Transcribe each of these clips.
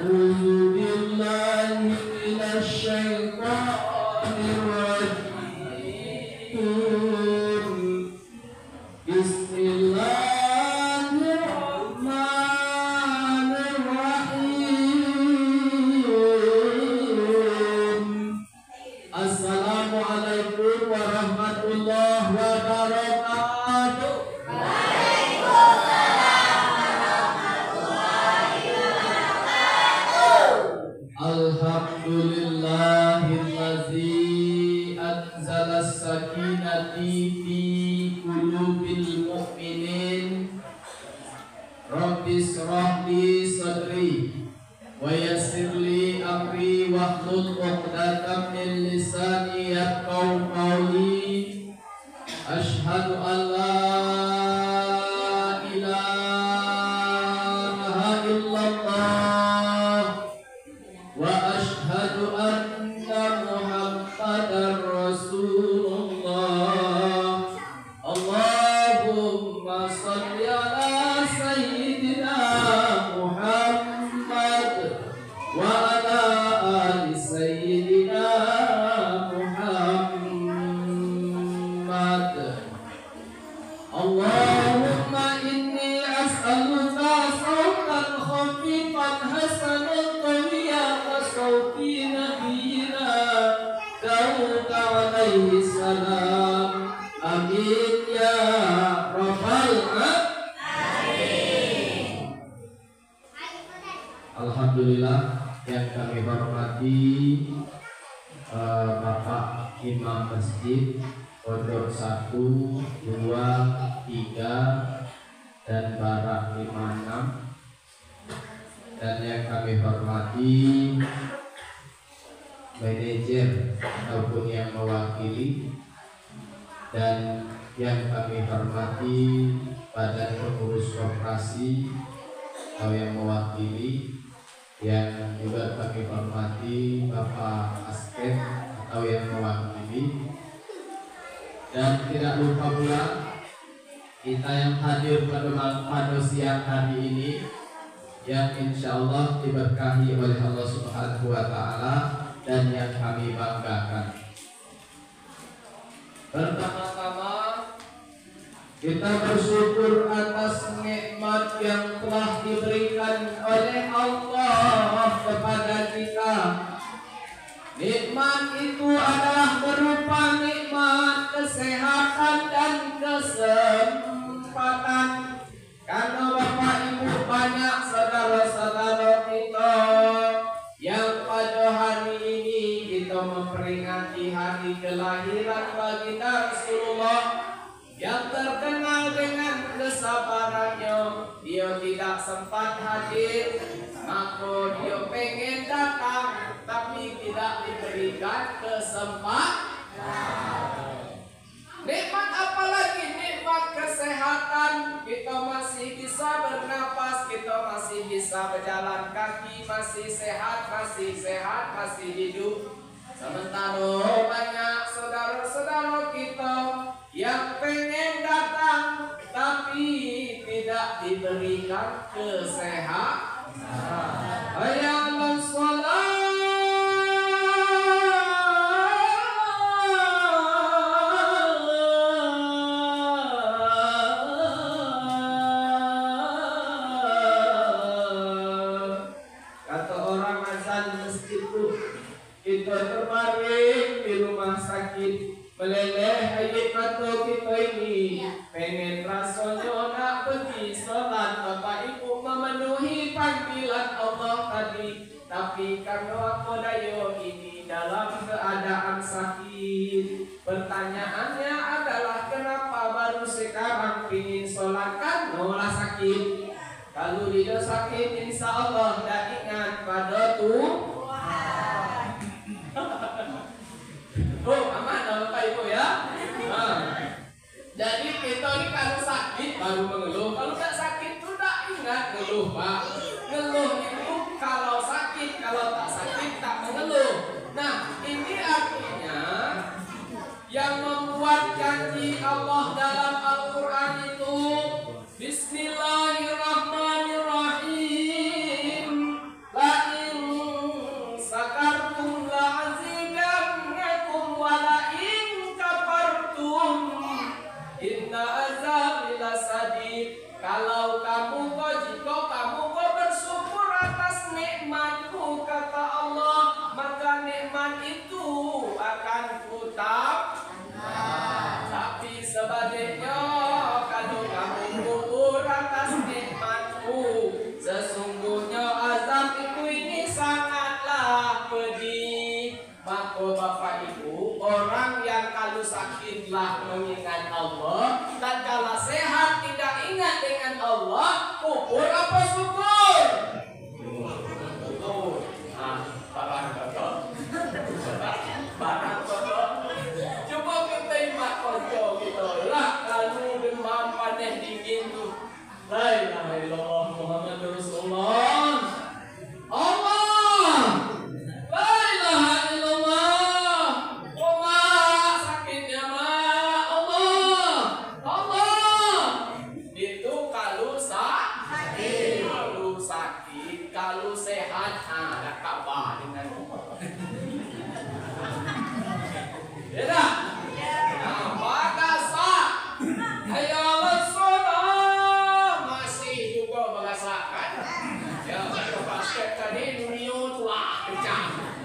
أعوذ بالله من الشيطان الرجيم بسم الله الرحمن الرحيم Assalamualaikum warahmatullahi wabarakatuh. Alhamdulillahillazi anzala as-sakinati fi qulubil mu'minin. Rabbi shrah li sadri wa yassir li amri wahlul 'uqdatam min lisani yafqahu qawli. Asyhadu an la ilaha illallah wa asyhadu anna Muhammadar Rasulullah. Allahumma shalli ala sayyidina Muhammad wa ala ali sayyidina Muhammad. Allahumma inni as'aluka sawtan khafifan hasanan qawiyyan wa sawti nabiyyina Dawud alaihi salam. Amin ya rabbal alamin. Alhamdulillah yang kami hormati Bapak Imam Masjid Pondok 1, 2, 3 dan Barak 56, dan yang kami hormati manajer ataupun yang mewakili, dan yang kami hormati badan pengurus koperasi atau yang mewakili, yang juga kami hormati Bapak Asken atau yang mewakili. Dan tidak lupa pula kita yang hadir pada siang hari ini, yang insya Allah diberkahi oleh Allah Subhanahu wa Ta'ala dan yang kami banggakan. Pertama-tama kita bersyukur atas nikmat yang telah diberikan oleh Allah kepada kita. Nikmat itu adalah berupa nikmat kesehatan dan kesempatan. Karena Bapak Ibu banyak saudara-saudara kita yang pada hari ini kita memperingati hari kelahiran baginda Rasulullah yang terkenal dengan kesabarannya. Dia tidak sempat hadir, maka dia pengen datang tapi tidak diberikan kesempatan. Nikmat apa lagi? Nikmat kesehatan. Kita masih bisa bernapas, kita masih bisa berjalan kaki, masih sehat, masih hidup. Sementara banyak saudara-saudara kita yang pengen datang tapi tidak diberikan kesehatan. Ayalah salat. Kata orang azan masjid itu, kita terbaring di rumah sakit, meleleh air mata kita ini, pengen rasanya nak pergi salat. Bapak Ibu memenuhi panggilan Allah tadi, tapi karena apa daya ini dalam keadaan sakit. Pertanyaannya adalah kenapa baru sekarang ingin salat? Kan malah sakit. Kalau tidak sakit, insya Allah dah ingat pada Tuhan. Oh, aman Bapak Ibu ya. Jadi kita ini kalau sakit baru mengeluh, kalau tak sakit itu tak ingat ngeluh Pak. Ngeluh itu kalau sakit, kalau tak sakit tak mengeluh. Nah, ini artinya yang membuat janji Allah dalam Al-Quran itu Bismillahirrahmanirrahim. La istilah mengingat Allah. Tatkala sehat tidak ingat dengan Allah, kufur apa syukur? Kufur. Barang kotor. Coba kita imak konco gitu lah. Kalau demam panas dingin tuh, la ilaha illallah Muhammadur Rasulullah. Allah, la ilaha illallah. Oma sakitnya mah Allah, Allah. Itu kalau sakit, kalau sehat, ada kabar dengan ya dah. Nah, bagasa. Ayo lesona masih juga bagasakan. Ya, basket tadi dunia tulah kencang.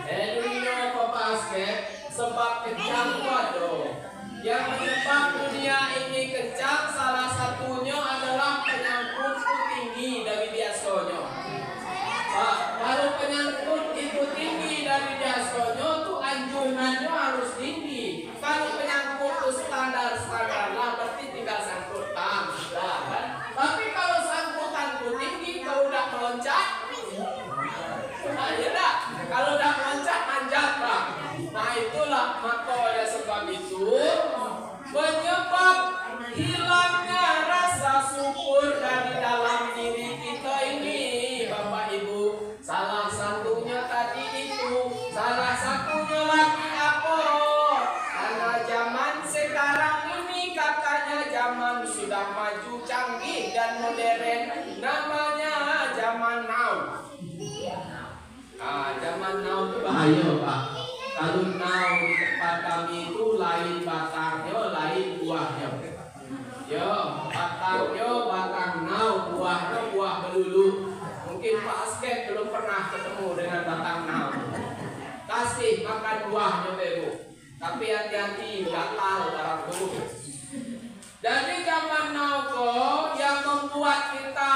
Dunia apa basket sebab kencang waduh. Yang menyebab dunia ini kencang salah satunya adalah penyangkut tinggi dari biasanya. Kalau penyangkut itu tinggi dari biasanya tuh anjungannya harus tinggi. Kalau penyangkut itu standar lah berarti tinggal sangkut lah kan. Tapi kalau sangkutan tuh tinggi kalau udah meloncat, ya dah. Kalau udah meloncat manjat lah. Nah itulah maka oleh sebab itu penyebab hilangnya rasa syukur dari dalam diri kita ini, Bapak Ibu. Salah satunya tadi itu, salah satunya lagi apa? Karena zaman sekarang ini katanya zaman sudah maju canggih dan modern, namanya zaman now. Zaman now itu bahaya Pak. Kalau now di tempat kami itu lain batangnya, lain buahnya. Ya, batangnya batang now, buahnya buah belulu. Mungkin Pak Asket belum pernah ketemu dengan batang now. Kasih makan buahnya Bu. Tapi hati-hati gatal barang dulu. Dari zaman now kok yang membuat kita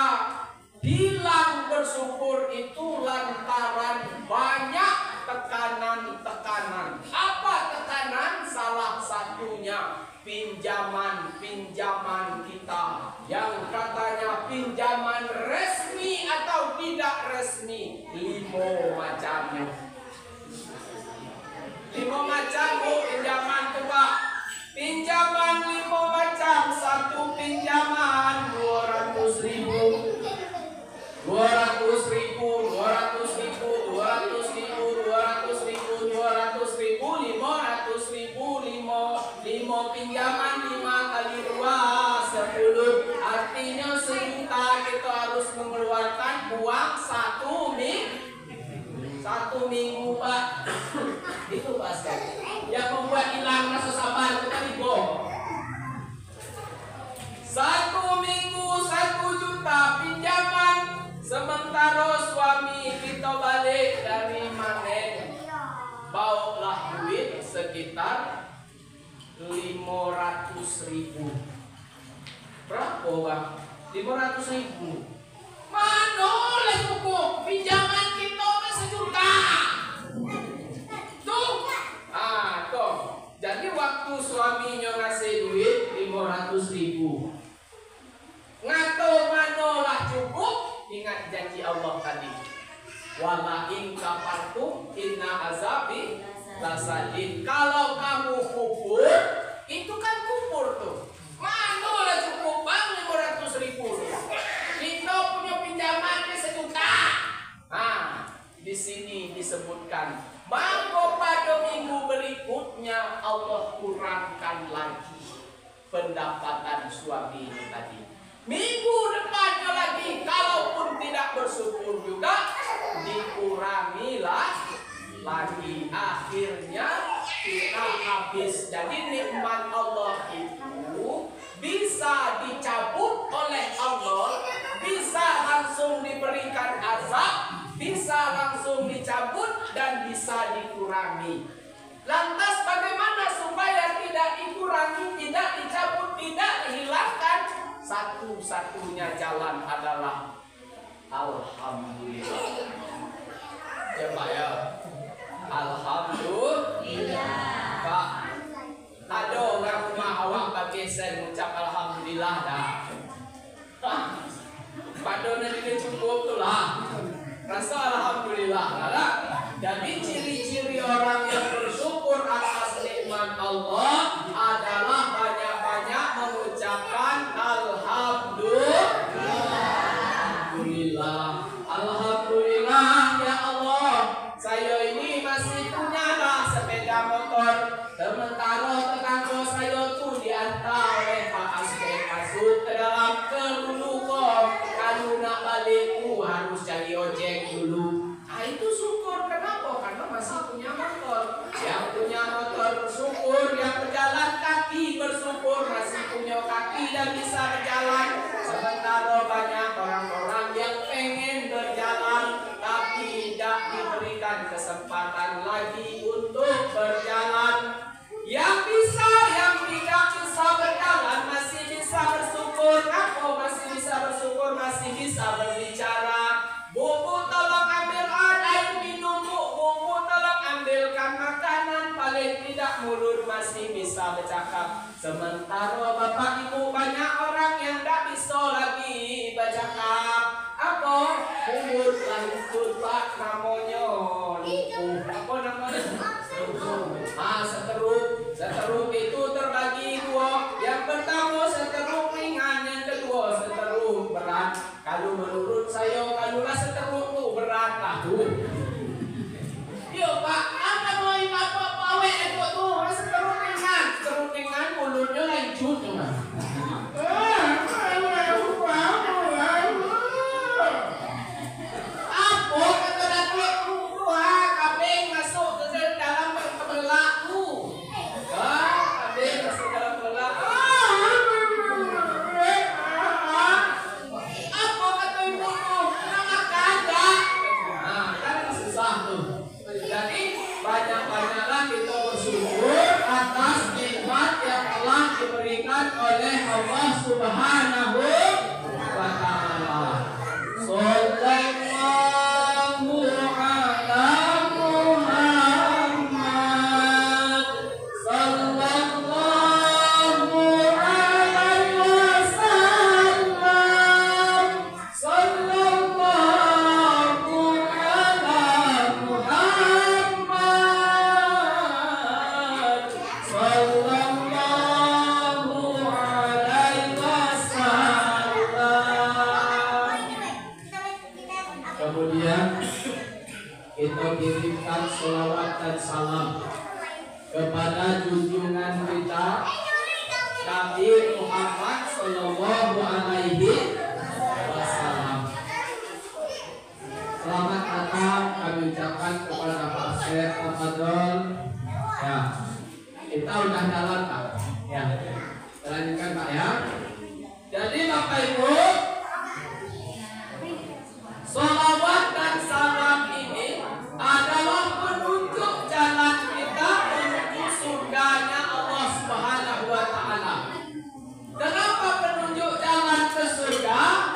hilang bersyukur itu lantaran banyak tekanan-tekanan. Apa tekanan? Salah satunya pinjaman kita yang katanya pinjaman resmi atau tidak resmi, 5 macamnya. 5 macam Bu pinjaman tuh Pak. Pinjaman 5 macam. Satu pinjaman 200.000, 200.000, 200.000, 200.000, 200.000, 200.000, 500.000, 5 pinjaman 5 kali 2 10. Artinya sejuta kita harus mengeluarkan uang 1 minggu Pak. Itu Pak sekali. Yang membuat hilang rasa sabar kita Ibu. 1 minggu 1 juta pinjaman. Sementara suami kita balik dari manen, bawalah duit sekitar 500.000. Berapa Bang? 500.000. Mana oleh cukup? Pinjaman kita sejuta. Tuh. Tuh. Jadi waktu suaminya ngasih duit 500.000. Ngatur manolah cukup. Ingat janji Allah tadi. Wala in kafartum inna azabi lasadid. Kalau kamu kufur, itu kan kufur tuh. Manolah cukup Bang 500.000. Kita punya pinjamannya sejuta. Di sini disebutkan, maka pada minggu berikutnya Allah kurangkan lagi pendapatan suami tadi. Minggu depannya lagi, kalaupun tidak bersyukur juga, dikurangilah lagi. Akhirnya kita habis. Jadi nikmat Allah itu bisa dicabut oleh Allah, bisa langsung diberikan azab, bisa langsung dicabut, dan bisa dikurangi. Lantas bagaimana supaya tidak dikurangi, tidak dicabut, tidak dihilangkan? Satu-satunya jalan adalah alhamdulillah. Ya Pak ya. Alhamdulillah. Pak, bisa bercakap. Sementara bapak ibu banyak orang yang tak bisa lagi bercakap. Apa? Umur lanjut pak namanya. Apa namanya? Seteruk itu terbagi dua. Yang pertama seteruk ringan, yang kedua seteruk berat. Kalau menurut saya, kalaulah seteruk itu berat lah tuh. Yo pak, apa mau apa pawe itu tuh? Seteruk ringan mulutnya lanjut cuma. Apa kata datuk tua kabeh masuk ke dalam belak tu. Kabeh masuk dalam belak. Apa kata ibu tu? Nak makan tak? Nah, kan susah tu. Jadi banyak-banyaklah kita bersyukur atas nikmat yang telah diberikan oleh Allah Subhanahu wa taala. Sallallahu ala Muhammad sallallahu alaihi wasallam sallallahu ala Muhammad sallallahu alaihi wasallam. Kemudian kita kirimkan selawat dan salam kepada junjungan kita Nabi Muhammad sallallahu alaihi wasallam. Selamat datang kami ucapkan kepada Pak Syekh Tafadhol. Ya, kita udah jalan Pak. Ya, lanjutkan Pak ya. Jadi Bapak Ibu, salawat dan salam ini adalah penunjuk jalan kita menuju surganya Allah Subhanahu wa taala. Kenapa penunjuk jalan ke surga?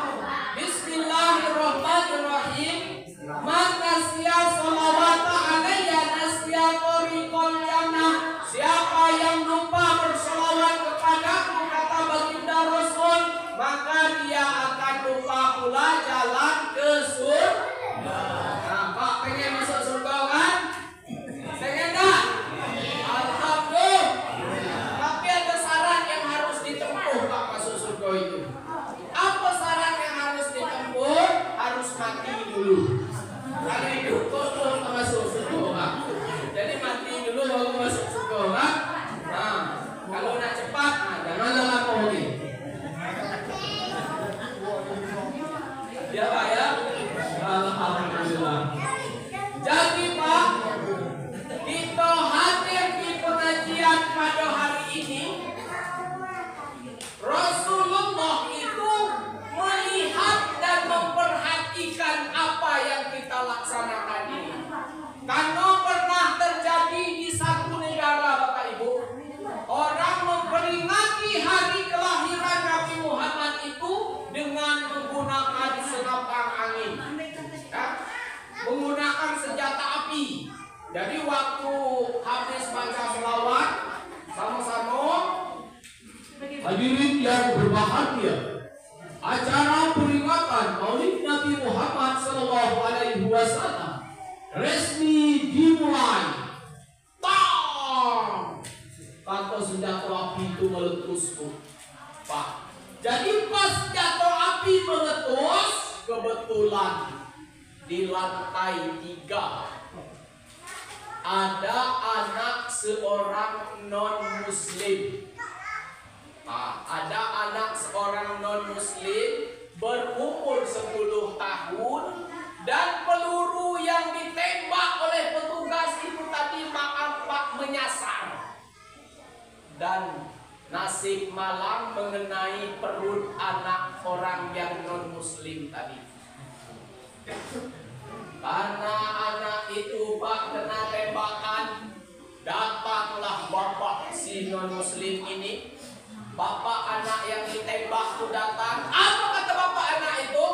Bismillahirrahmanirrahim. Man nasiya salawata alayya nasiya tariqal jannah. Siapa yang lupa bersalawat kepadaku, kata baginda Rasul, maka dia akan lupa pula jalan ke surga. Nah, Pak pengen masuk surga kan? Pengen tak? Alhamdulillah. Tapi ada syarat yang harus ditempuh Pak masuk surga itu. Apa syarat yang harus ditempuh? Harus mati dulu. Kalau hidup kok masuk surga Pak. Jadi mati dulu baru masuk surga Pak. Nah, kalau nak cepat, jangan lama lagi. Ya Pak ya. Alhamdulillah. Jadi Pak, kita hadir di pengajian pada hari ini. Rasulullah itu melihat dan memperhatikan apa yang kita laksanakan ini. Karena pernah terjadi di satu negara Bapak Ibu, orang memperingati hari kelahiran Nabi Muhammad itu dengan menggunakan senapang angin, ya, menggunakan senjata api. Jadi waktu habis baca selawat sama-sama, hadirin yang berbahagia, acara peringatan Maulid Nabi Muhammad sallallahu alaihi wasallam resmi dimulai. Bang! Kata senjata api itu meletus Pak. Jadi pas senjata api meletus, kebetulan di lantai 3 ada anak seorang non-muslim. Ada anak seorang non-muslim berumur 10 tahun dan peluru yang ditembak oleh petugas itu tadi maaf Pak menyasar. Dan nasib malang mengenai perut anak orang yang non-muslim tadi. Karena anak itu Pak kena tembakan, datanglah bapak si non-muslim ini. Bapak anak yang ditembak itu datang. Apa kata bapak anak itu?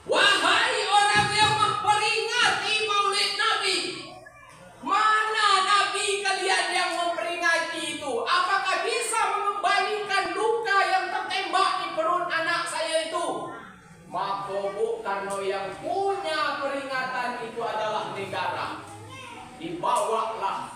Wahai orang yang memperingati Maulid Nabi, mana Nabi kalian yang memperingati itu yang punya peringatan itu adalah negara. Dibawalah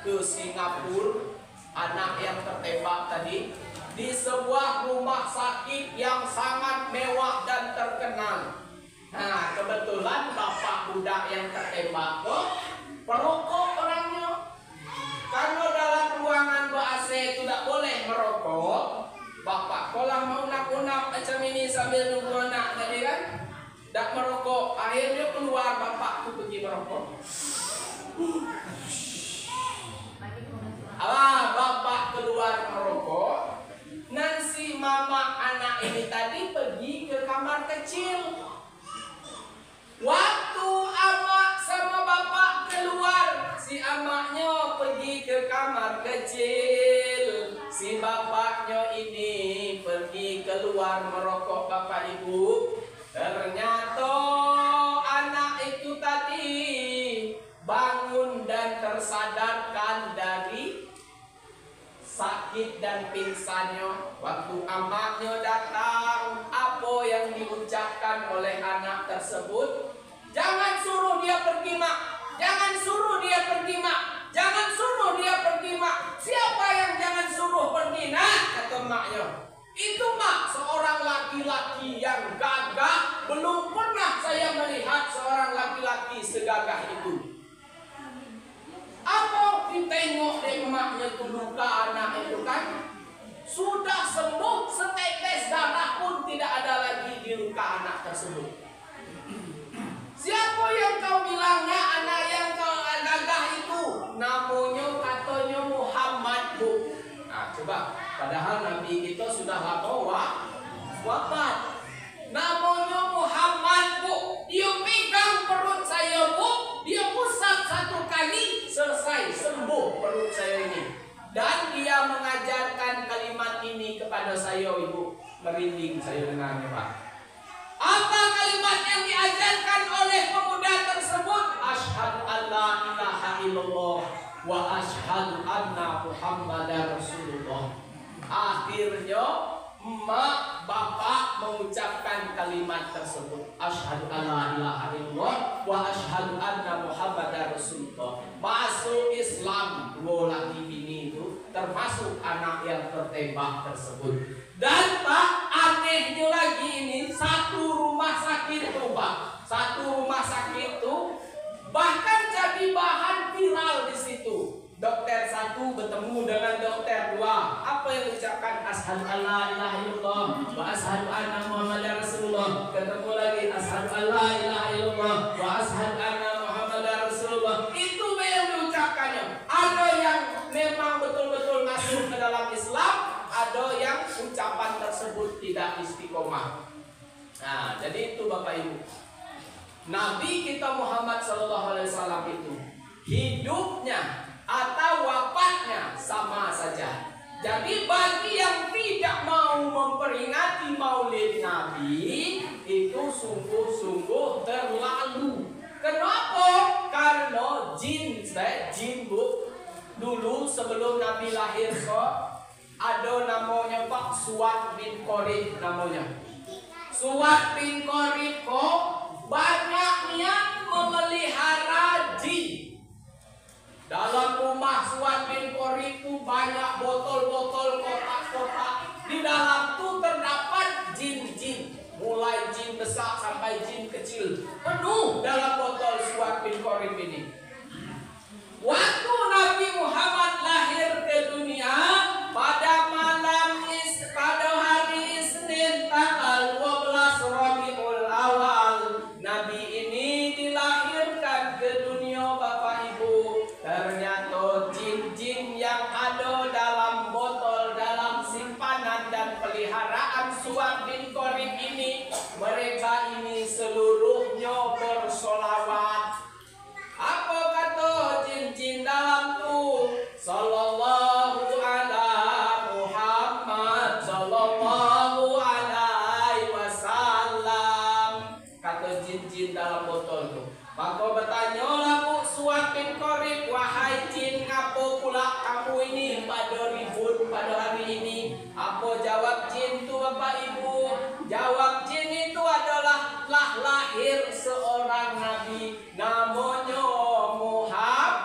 ke Singapura anak yang tertembak tadi di sebuah rumah sakit yang sangat mewah dan terkenal. Nah, kebetulan bapak budak yang tertembak tuh perokok orangnya. Kalau dalam ruangan ber-AC itu tidak boleh merokok, bapak kolah mau nak-nak macam ini sambil nunggu anak tadi kan, tidak merokok. Akhirnya keluar bapak tuh pergi merokok. Bapak keluar merokok. Nanti mama anak ini tadi pergi ke kamar kecil. Waktu amak sama bapak keluar, si amaknya pergi ke kamar kecil. Si bapaknya ini pergi keluar merokok bapak ibu. Ternyata anak itu tadi bangun dan tersadarkan dari sakit dan pingsannya. Waktu amaknya datang, apa yang diucapkan oleh anak tersebut? Jangan suruh dia pergi mak, jangan suruh dia pergi mak, jangan suruh dia pergi mak. Siapa yang jangan suruh pergi nak? Kata maknya. Itu mak seorang laki-laki yang gagah. Belum pernah saya melihat seorang laki-laki segagah itu. Apa ditengok di emaknya itu luka anak itu kan? Sudah sembuh, setetes darah pun tidak ada lagi di luka anak tersebut. Siapa yang kau bilangnya anak yang kau gagah itu? Namanya katanya Muhammad bu. Nah coba, padahal Nabi kita sudah lama wafat. Namanya Muhammad bu. Dia pegang perut saya bu. Dia usap satu kali, selesai, sembuh perut saya ini. Dan dia mengajarkan kalimat ini kepada saya ibu. Merinding saya dengarnya pak. Apa kalimat yang diajarkan oleh pemuda tersebut? Asyhadu an la ilaha illallah wa asyhadu anna Muhammadar Rasulullah. Akhirnya emak bapak mengucapkan kalimat tersebut. Asyhadu an la ilaha illallah wa asyhadu anna Muhammadar Rasulullah. Masuk Islam dua laki bini itu, termasuk anak yang tertembak tersebut. Dan pak, anehnya lagi ini satu rumah sakit itu pak, satu rumah sakit itu bahkan jadi bahan viral di situ. Dokter satu bertemu dengan dokter dua. Apa yang diucapkan? Asyhadu an la ilaha illallah wa asyhadu anna Muhammadar Rasulullah. Ketemu lagi asyhadu an la ilaha illallah wa asyhadu anna Muhammadar Rasulullah. Itu yang diucapkannya. Ada yang memang betul-betul masuk ke dalam Islam, ada yang ucapan tersebut tidak istiqomah. Nah, jadi itu Bapak Ibu. Nabi kita Muhammad SAW itu hidupnya atau wafatnya sama saja. Jadi bagi yang tidak mau memperingati Maulid Nabi itu sungguh-sungguh terlalu. Kenapa? Karena jin bu, dulu sebelum Nabi lahir kok ada namanya Pak Suad bin Qorib namanya. Suad bin Qorib kok banyaknya memelihara jin. Dalam rumah Suad bin Qorib itu banyak botol-botol kotak-kotak. Di dalam itu terdapat jin-jin, mulai jin besar sampai jin kecil, penuh dalam botol Suad bin Qorib ini. Waktu Nabi Muhammad lahir ke dunia pada pada hari Isnin tanggal 12 Rabiul Awal, Nabi ini dilahirkan ke dunia Bapak Ibu. Ternyata jin-jin yang ada dalam botol, dalam simpanan dan peliharaan Suad bin Qorib ini, mereka ini seluruhnya bersolawat. Apa kata jin-jin dalam tu? Sallallahu ala Muhammad sallallahu alaihi wasallam. Kata jin-jin dalam botol tu. Maka bertanyalah Bu Suad bin Qorib, wahai jin, apa pula kamu ini pada ribut pada hari ini? Apa jawab jin tu Bapak Ibu? Jawab jin itu adalah lahir lahir seorang nabi namanya Muhammad.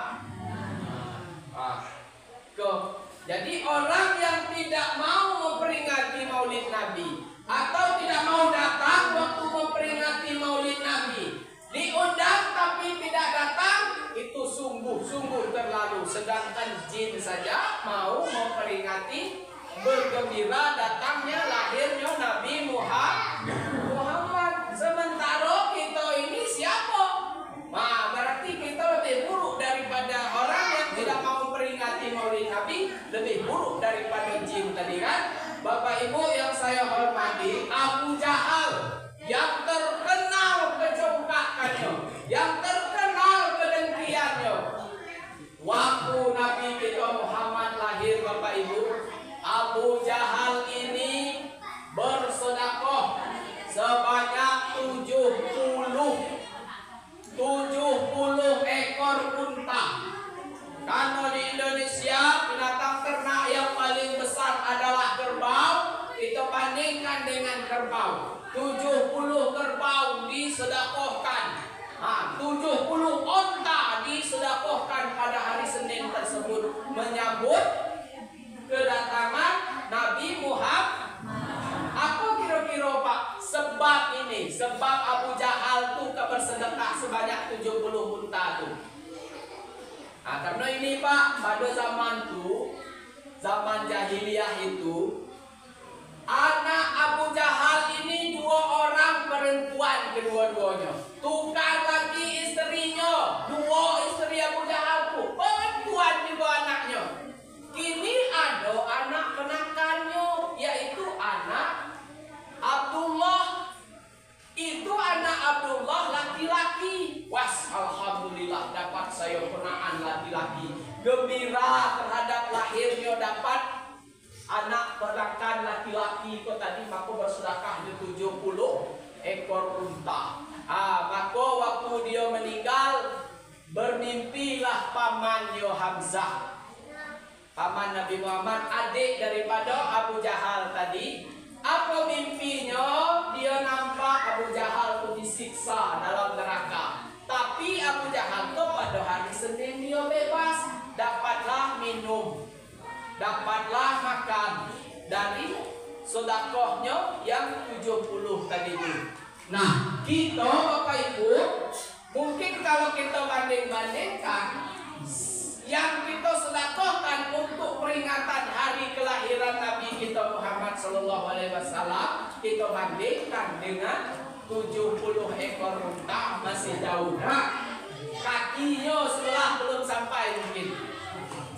Jadi orang yang tidak mau memperingati Maulid Nabi atau tidak mau datang waktu memperingati Maulid Nabi, diundang tapi tidak datang, itu sungguh-sungguh terlalu. Sedangkan jin saja mau memperingati, bergembira datangnya lahirnya Nabi Muhammad. Sementara kita ini siapa? Nah, berarti kita lebih buruk daripada orang yang tidak mau memperingati Maulid Nabi, lebih buruk daripada jin tadi kan? Bapak Ibu yang saya hormati, Abu Jahal yang terkenal kejongkakannya, yang terkenal kedengkiannya. Waktu Nabi kita Muhammad lahir, Bapak Ibu, Abu Jahal ini bersedekah sebanyak 70 ekor unta. Karena di Indonesia binatang ternak yang paling besar adalah kerbau, kita bandingkan dengan kerbau. 70 kerbau disedekahkan. 70 unta disedekahkan pada hari Senin tersebut menyambut kedatangan Nabi Muhammad. Apa kira-kira Pak sebab ini? Sebab Abu Jahal tuh bersedekah sebanyak 70 unta tuh. Karena ini Pak, pada zaman jahiliyah itu, anak Abu Jahal ini 2 orang perempuan kedua-duanya. Tukar lagi istrinya, 2 istri Abu Jahal tuh perempuan juga anaknya. Kini ada anak penakannya, yaitu anak Abdullah. Itu anak Abdullah laki-laki. Was, alhamdulillah dapat saya ponaan laki-laki. Gembira terhadap lahirnya dapat anak penakan laki-laki. Kok tadi maka bersedekah 70 ekor unta. Maka waktu dia meninggal, bermimpilah pamannya Hamzah, paman Nabi Muhammad, adik daripada Abu Jahal tadi. Apa mimpinya? Dia nampak Abu Jahal itu disiksa dalam neraka. Tapi Abu Jahal itu pada hari Senin dia bebas, dapatlah minum, dapatlah makan dari sedekahnya yang 70 tadi itu. Nah, kita Bapak Ibu, mungkin kalau kita banding-bandingkan yang kita sedekahkan untuk peringatan hari kelahiran Nabi kita Muhammad sallallahu alaihi wasallam, kita bandingkan dengan 70 ekor unta, masih jauh. Kakinya setelah belum sampai mungkin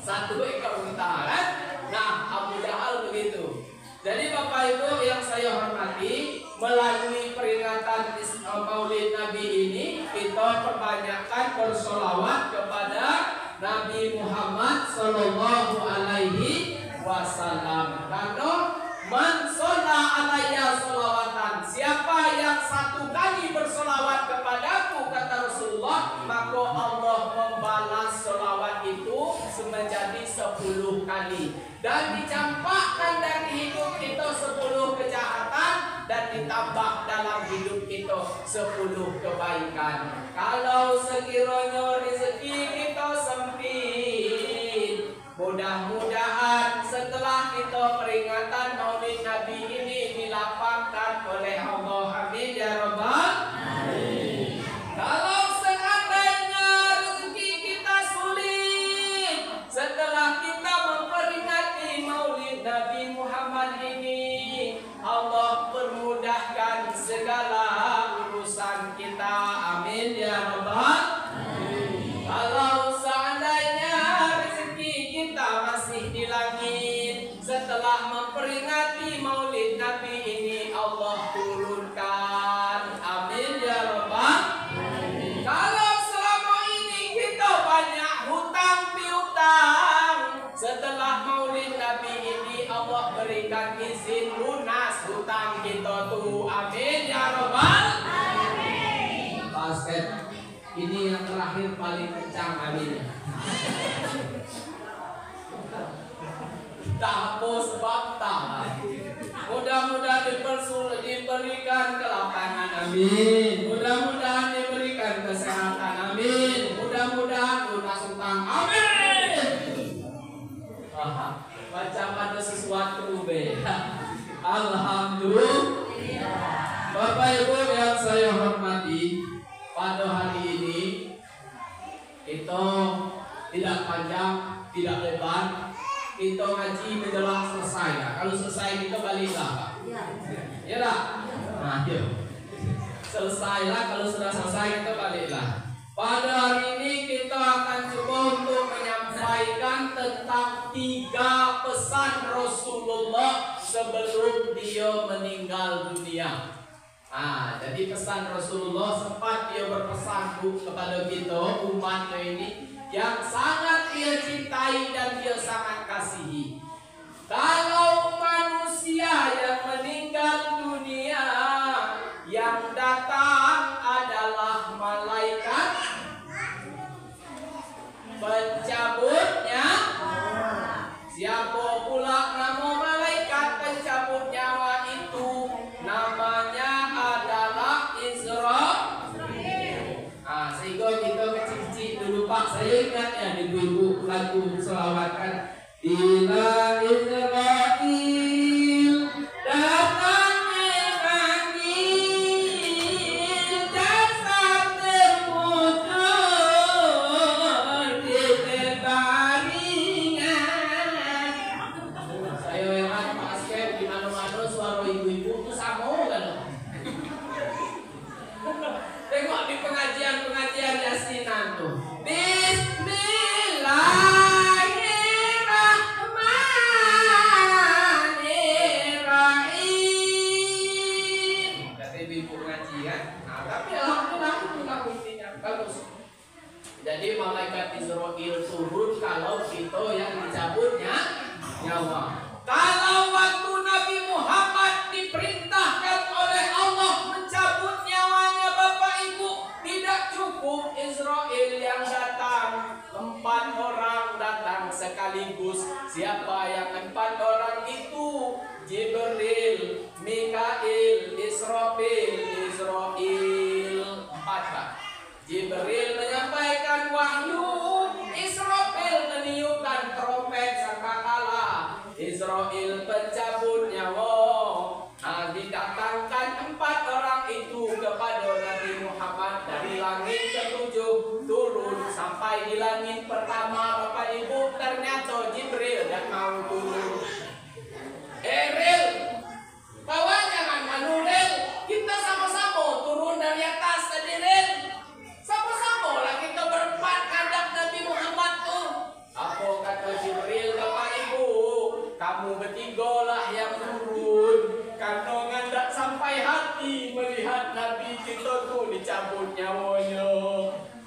1 ekor unta kan? Nah, Abu Jahal begitu. Jadi Bapak Ibu yang saya hormati, melalui peringatan Maulid Nabi ini, kita perbanyakan bersolawat kepada Nabi Muhammad sallallahu alaihi wasallam. Karena man sholla alayya sholawatan, siapa yang 1 kali bersolawat kepadaku, kata Rasulullah, maka Allah membalas sholawat itu menjadi 10 kali. Dan dicampakkan dari hidup kita 10 kejahatan, dan ditambah dalam hidup kita 10 kebaikan. Kalau sekiranya rezeki kita sempit, mudah-mudahan setelah kita peringatan Maulid Nabi ini dilapangkan oleh Allah. Amin ya Rabbal alamin. Kalau seandainya rezeki kita sulit setelah kita memperingati Maulid Nabi Muhammad ini, Allah permudahkan segala urusan kita. Amin ya Rabbal alamin. Kalau seandainya rezeki kita masih di langit setelah memperingati Maulid Nabi ini, Allah turunkan. Amin ya Rabbal alamin. Kalau selama ini kita banyak hutang piutang, setelah Maulid Nabi ini Allah berikan izin lunas hutang kita tuh. Amin ya Rabbal alamin. Basket ini yang terakhir paling kencang. Amin. Tak hapus sebab tak. Mudah-mudahan diberikan kelapangan. Amin. Mudah-mudahan pada hari ini kita tidak panjang, tidak lebar, kita ngaji menjelang selesai. Nah, kalau selesai kita baliklah, Pak. Ya lah. Nah, yuk. Selesailah, kalau sudah selesai kita baliklah. Pada hari ini kita akan coba untuk menyampaikan tentang 3 pesan Rasulullah sebelum dia meninggal dunia. Jadi pesan Rasulullah sempat dia berpesan kepada kita umatnya ini yang sangat dia cintai dan dia sangat kasihi. Kalau manusia yang meninggal dunia, yang datang adalah malaikat pencabutnya. Siapa pula nama malaikat pencabut nyawa itu? Namanya adalah Israfil. Sehingga kita kecil-kecil dulu, Pak. Saya ingat ya di ibu lagu selawatan. Ila Israfil datang memanggil jasad terputus di baringan. Saya heran Pak Askep, di mana-mana suara ibu-ibu itu sama kan? Tengok di pengajian-pengajian yasinan tuh. Bismillahirrahmanirrahim. Kata ibu pengajian. Tapi alhamdulillah itu intinya bagus. Jadi malaikat Israfil turun kalau kita yang dicabutnya nyawa. Kalau waktu Nabi Muhammad diperintahkan oleh Allah mencabut nyawanya Bapak Ibu, tidak cukup Israel yang datang. 4 orang datang sekaligus. Siapa yang 4 orang itu? Jibril, Mikail, Israfil. 4 Pak. Jibril menyampaikan wahyu, Israfil meniupkan trompet sangkakala. Israel pencabut nyawa. Didatangkan 4 orang itu kepada Nabi Muhammad dari langit ke-7 turun sampai di langit pertama. Bapak Ibu, ternyata Jibril dan mau turun. Ril, bawa jangan Ril. Kita sama-sama turun dari atas tadi Ril. Sama-sama lah kita berempat hadap Nabi Muhammad tuh. Apa kata Jibril? Bapak Ibu, kamu bertiga lah yang turun. Karena nggak sampai hati melihat Nabi kita tuh dicabut nyawanya.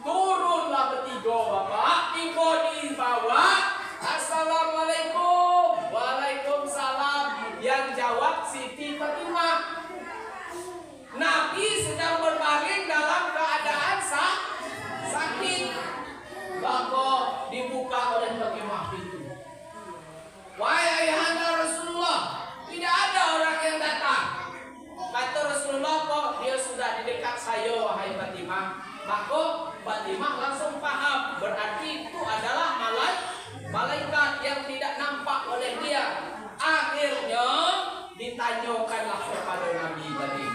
Turunlah bertiga Bapak. Tiba di bawah. Assalamualaikum. Waalaikumsalam. Yang jawab Siti Fatimah. Nabi sedang berbaring dalam keadaan sakit. Maka dibuka oleh Fatimah pintu. Wahai ayahanda Rasulullah, tidak ada orang yang datang. Kata Rasulullah, kok dia sudah di dekat saya wahai Fatimah. Maka Fatimah langsung paham, berarti itu adalah malaikat yang tidak nampak oleh dia. Akhirnya ditanyakanlah kepada Nabi tadi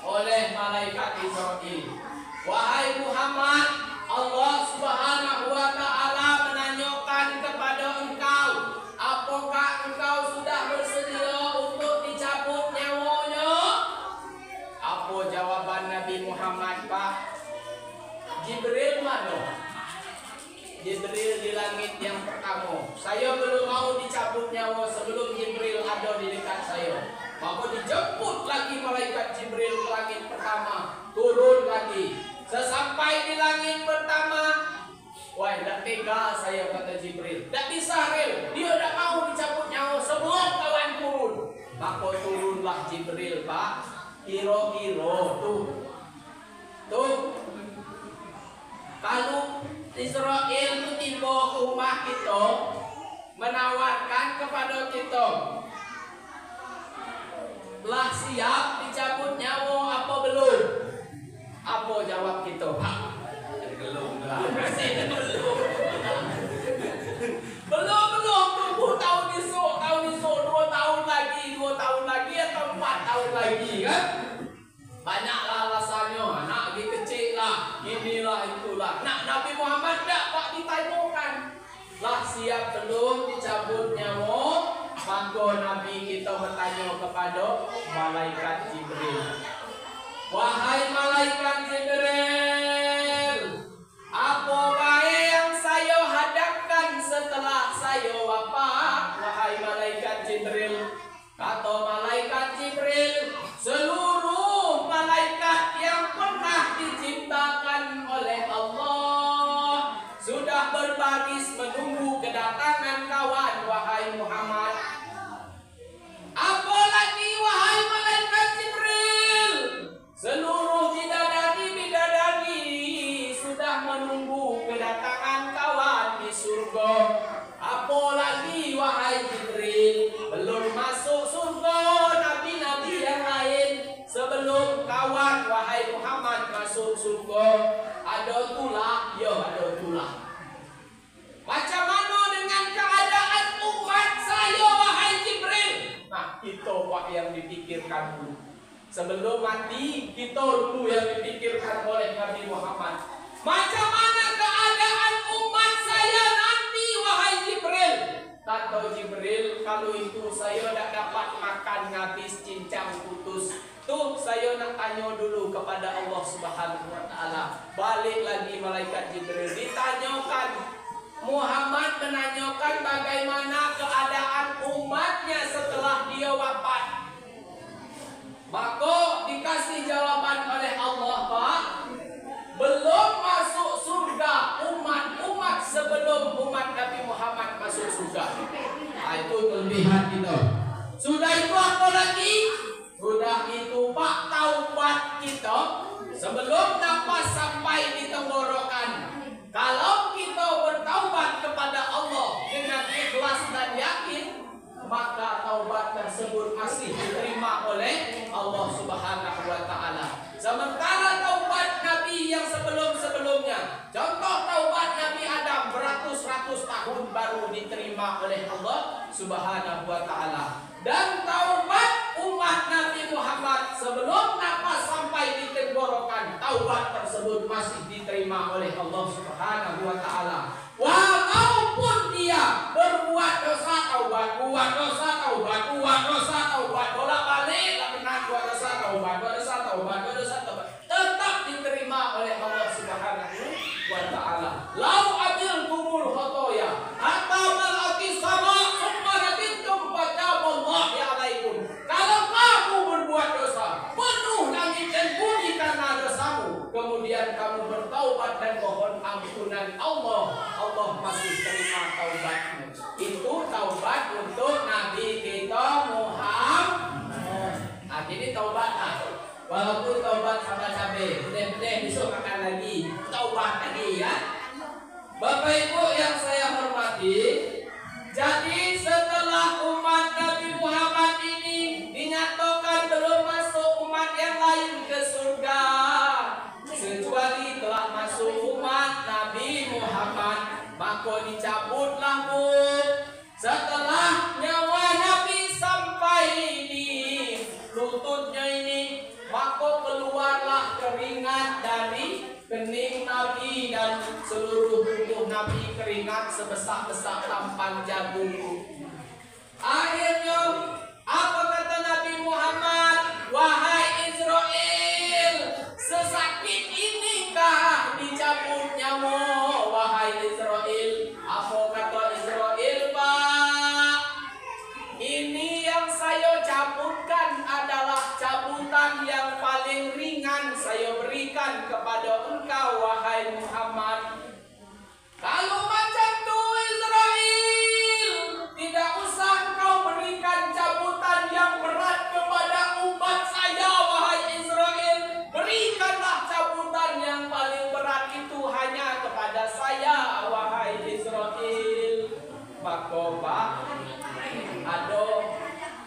oleh malaikat Israfil. Wahai Muhammad, Allah Subhanahu wa Ta'ala menanyakan kepada engkau, apakah engkau sudah bersedia untuk dicabut nyawanya? Apa jawaban Nabi Muhammad, Pak? Jibril mana? Jibril di langit yang pertama. Saya belum mau dicabut nyawa sebelum Jibril ada di dekat saya. Maka dijemput lagi malaikat Jibril ke langit pertama. Turun lagi. Sesampai di langit pertama, wah, tidak tega saya, kata Jibril. Tidak bisa, Ril. Dia tidak mau dicabut nyawa sebelum kawan turun. Maka turunlah Jibril, Pak. Kira-kira tuh. Kalau Israel itu tiba ke rumah kita, menawarkan kepada kita, telah siap dicabut nyawa apa belum? Apa jawab kita, Pak? Belum. Belum. Tunggu tahun esok, 2 tahun lagi atau 4 tahun lagi kan? Banyaklah alasannya. Anak lagi kecil Nabi Muhammad tidak pak ditanyakan. Lah siap belum dicabut nyamuk, maka Nabi kita bertanya kepada malaikat Jibril. Wahai malaikat Jibril, apa baik yang saya hadapkan setelah saya wafat? Wahai malaikat Jibril, kata malaikat Jibril, seluruh malaikat yang pernah diciptakan oleh Allah sudah berbaris menunggu kedatangan kawan wahai Muhammad. Apalagi wahai malaikat Jibril, seluruh bidadari sudah menunggu kedatangan kawan di surga. Apalagi wahai Jibril, belum masuk surga nabi-nabi yang lain sebelum kawan wahai Muhammad masuk surga. Ada tulah, ya ada tulah. Macam mana dengan keadaan umat saya wahai Jibril? Nah, itu pak yang dipikirkan dulu. Sebelum mati, kita dulu yang dipikirkan oleh Nabi Muhammad. Macam mana keadaan umat saya nanti wahai Jibril? Kata Jibril, kalau itu saya tidak dapat makan habis cincang putus. Tuh saya nak tanya dulu kepada Allah Subhanahu wa taala. Balik lagi malaikat Jibril ditanyakan. Muhammad menanyakan bagaimana keadaan umatnya setelah dia wafat. Maka dikasih jawaban oleh Allah, Pak, belum masuk surga umat-umat sebelum umat Nabi Muhammad masuk surga. Nah, itu kelebihan kita. Sudah itu apa lagi? Sudah itu Pak, taubat kita sebelum nafas sampai di tenggorokan. Kalau kita bertaubat kepada Allah dengan ikhlas dan yakin, maka taubat tersebut masih diterima oleh Allah Subhanahu wa taala. Sementara taubat Nabi yang sebelum-sebelumnya, contoh taubat Nabi Adam beratus-ratus tahun baru diterima oleh Allah Subhanahu wa taala. Dan taubat umat Nabi Muhammad sebelum nafas sampai di tenggorokan, taubat tersebut masih diterima oleh Allah Subhanahu wa taala. Walaupun dia berbuat dosa, taubat, buat dosa, taubat, buat dosa, taubat, bolak-balik, benar buat dosa, taubat, buat dosa, taubat, buat dosa, taubat, tetap diterima oleh Allah Subhanahu wa taala. Lau ajil kumul khotoya, hatta malaki sama, summa nadintum fataballah ya alaikum. Kalau kamu berbuat dosa, penuh langit dan bumi karena dosamu, kemudian kamu bertaubat dan mohon ampunan Allah, Allah masih terima taubatmu. Itu taubat untuk Nabi kita Muhammad. Nah, jadi taubat lah. Walaupun taubat sama cabai, benih-benih besok makan lagi, taubat lagi ya. Bapak Ibu yang saya hormati, jadi setelah umat Nabi Muhammad ini dinyatakan belum masuk umat yang lain ke surga, kecuali telah masuk umat Nabi Muhammad, maka dicabutlah Bu. Setelah nyawa Nabi sampai di lututnya ini, maka keluarlah keringat dari kening Nabi dan seluruh tubuh Nabi keringat sebesar-besar tampan jagung. Akhirnya apa kata Nabi Muhammad? Wahai Israel, sesakit inikah dicabut nyamuk? Wahai Israel, apa kata Israel, Pak? Ini yang saya cabutkan adalah cabutan yang paling ringan saya berikan kepada engkau wahai Muhammad. Kalau macam tu Israel, tidak usah engkau berikan cabutan yang berat kepada umat saya wahai Israel. Berikanlah cabutan yang paling berat itu hanya kepada saya wahai Israel. Maka Pak, ada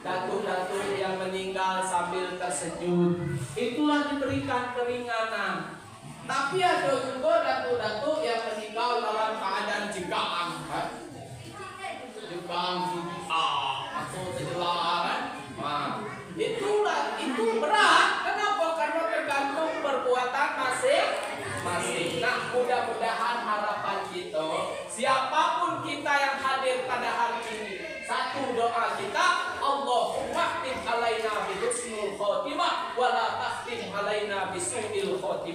datuk-datuk yang meninggal sambil tersenyum, itulah diberikan keringanan. Tapi ada juga datuk-datuk yang meninggal dalam keadaan jegaan, kan? Jegang, atau terjelaran. Nah, itu berat. Kenapa? Karena tergantung perbuatan masing-masing. Nah, mudah-mudahan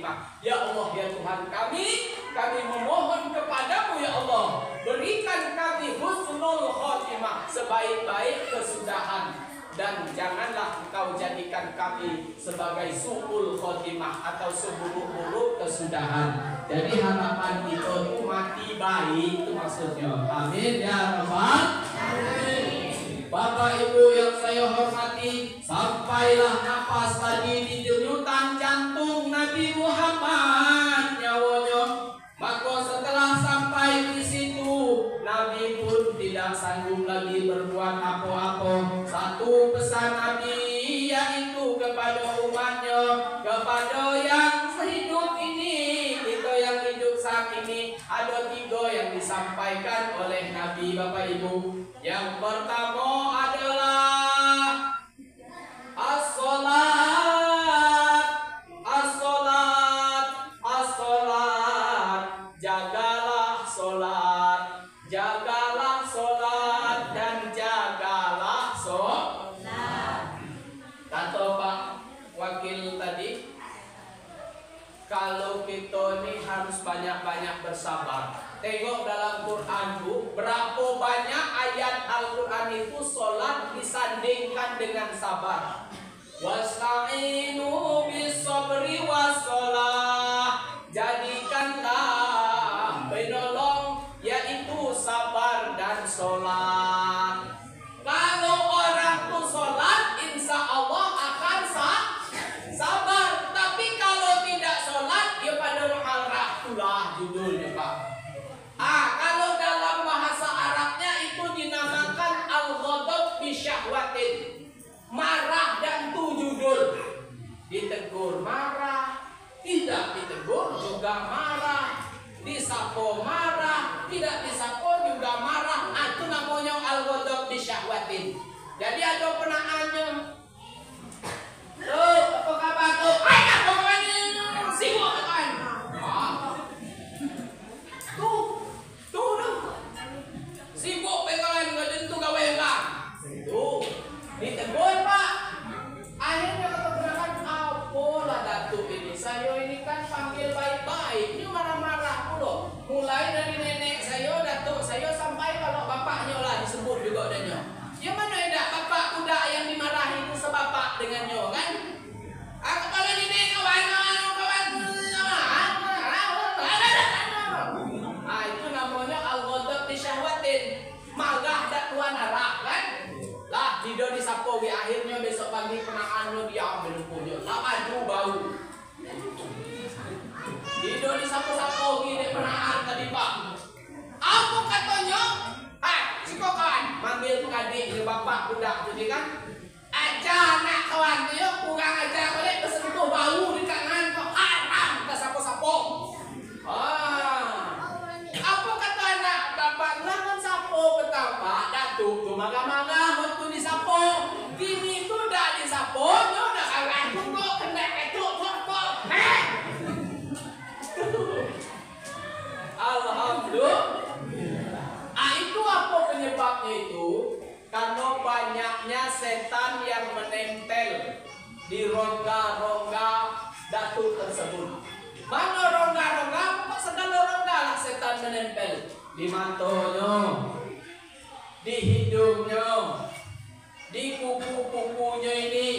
khotimah. Ya Allah, ya Tuhan kami memohon kepadamu ya Allah, berikan kami husnul khotimah, sebaik-baik kesudahan. Dan janganlah Engkau jadikan kami sebagai su'ul khotimah atau seburuk-buruk kesudahan. Jadi harapan kita itu mati baik, itu maksudnya. Amin ya Rabbal alamin. Bapak Ibu yang saya hormati, sampailah napas tadi di denyutan jantung Nabi Muhammad nyawanya. Maka setelah sampai di situ, Nabi pun tidak sanggup lagi berbuat apa-apa. Satu pesan Nabi yaitu kepada umatnya, kepada yang hidup ini, kita yang hidup saat ini, ada 3 yang disampaikan oleh Nabi Bapak Ibu. Yang pertama adalah as-sholat, as-sholat, as-sholat. Jagalah sholat, jagalah sholat, dan jagalah sholat. Kata Pak Wakil tadi, kalau kita ini harus banyak-banyak bersabar. Tengok dalam Quran Bu, berapa banyak ayat Al-Quran itu sholat disandingkan dengan sabar. Wasta'inu bis-sabri was-sholah. Jadikanlah penolong yaitu sabar dan sholat. Kalau orang tuh sholat, insya Allah akan sabar. Tapi kalau tidak sholat, ya pada al-rah itulah judulnya Pak. Kalau dalam bahasa Arabnya itu dinamakan al-ghadab bisyahwatin, marah dan tu judul. Ditegur marah, tidak ditegur juga marah, disapo marah, tidak disapo juga marah. Itu namanya al-ghadab bisyahwatin. Jadi ada penaannya. Tuh, apa kabar tuh? Apa kabarnya? Sibuk kan? Sibuk pegangan nggak tentu gawe enggak. Tuh, ditegur Pak. Akhirnya kata penahan, apalah datuk ini. Saya ini kan panggil baik-baik, ini marah-marah pula. Mulai dari nenek saya, datuk saya, sampai kalau bapaknya lah disebut juga adanya. Ya mana ada bapak kuda yang dimarahi itu sebapak dengannya kan? Kepala nenek kawan. Itu namanya al-ghadab bisyahwatin, marah dan tuan arah kan? Lah tidak disapo akhirnya besok pagi kenaan lo dia ambil punya. Tak maju bau. Tidak disapo-sapo gini penaan tadi Pak. Apa katanya? Si kokan manggil adik ke bapak budak jadi kan? Aja nak kawan dia kurang aja boleh bersentuh bau di kanan kok haram tak sapo-sapo. Apa kata anak bapak jangan sapo betapa datuk tu maga-maga waktu disapo. Kini tu dah disapo, dia dah kawan tunggu kena ketuk kok. Alhamdulillah. Itu apa penyebabnya itu? Karena banyaknya setan yang menempel di rongga-rongga datuk tersebut. Mana rongga-rongga? Kok segala rongga lah setan menempel. Di matanya, di hidungnya, di kuku-kukunya ini.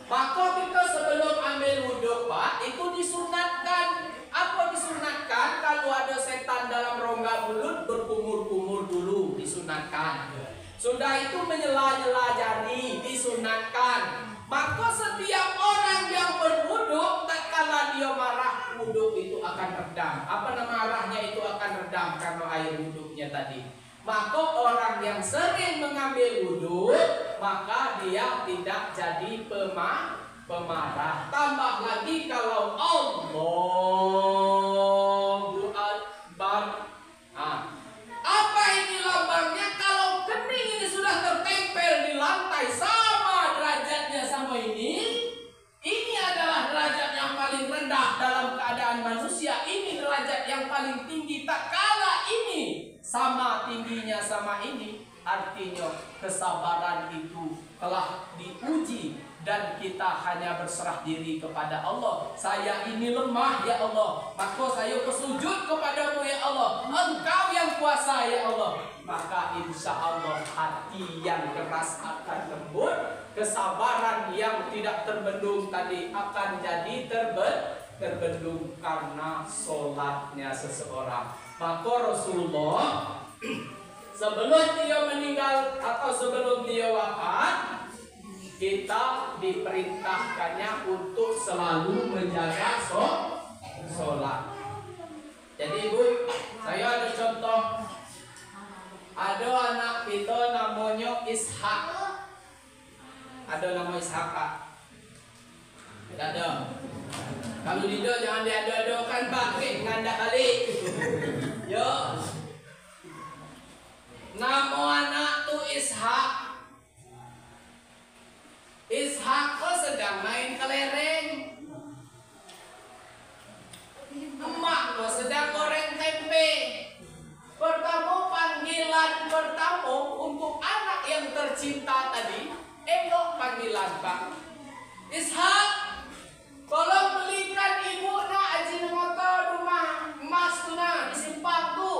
Maka kita sebelum ambil wudhu Pak, itu disunatkan. Apa disunatkan? Kalau ada setan dalam rongga mulut, berkumur-kumur dulu, disunatkan. Sudah itu menyela-nyela jari, disunatkan. Maka setiap orang yang berwudhu, tak kala dia marah, wudhu itu akan redam. Apa nama marahnya itu akan redam karena air wudhunya tadi. Maka orang yang sering mengambil wudhu, maka dia tidak jadi pemarah. Tambah lagi kalau Allahu Akbar. Apa ini lambangnya? Kalau kening ini sudah tertempel di lantai sama derajatnya sama ini adalah derajat yang paling rendah dalam keadaan manusia. Ini derajat yang paling tinggi. Tak kala ini sama tingginya sama ini, artinya kesabaran itu telah diuji dan kita hanya berserah diri kepada Allah. Saya ini lemah ya Allah, maka saya bersujud kepadamu ya Allah. Engkau yang kuasa ya Allah. Maka insya Allah hati yang keras akan lembut, kesabaran yang tidak terbendung tadi akan jadi terbendung karena sholatnya seseorang. Maka Rasulullah sebelum dia meninggal atau sebelum dia wafat, kita diperintahkannya untuk selalu menjaga sholat. Jadi Bu, saya ada contoh. Ada anak kita namanya Ishak. Ada nama Ishak, Pak? Tidak ada. Kalau tidak jangan diada-adakan, Pak. Nganda kali. Yo. Nama anak tu Ishak. Ishak kok sedang main kelereng. Emak kok sedang goreng tempe. Panggilan pertama untuk anak yang tercinta tadi, panggilan Pak. Ishak, tolong belikan ibu nak Ajinomoto rumah emas tu nak di simpang tu.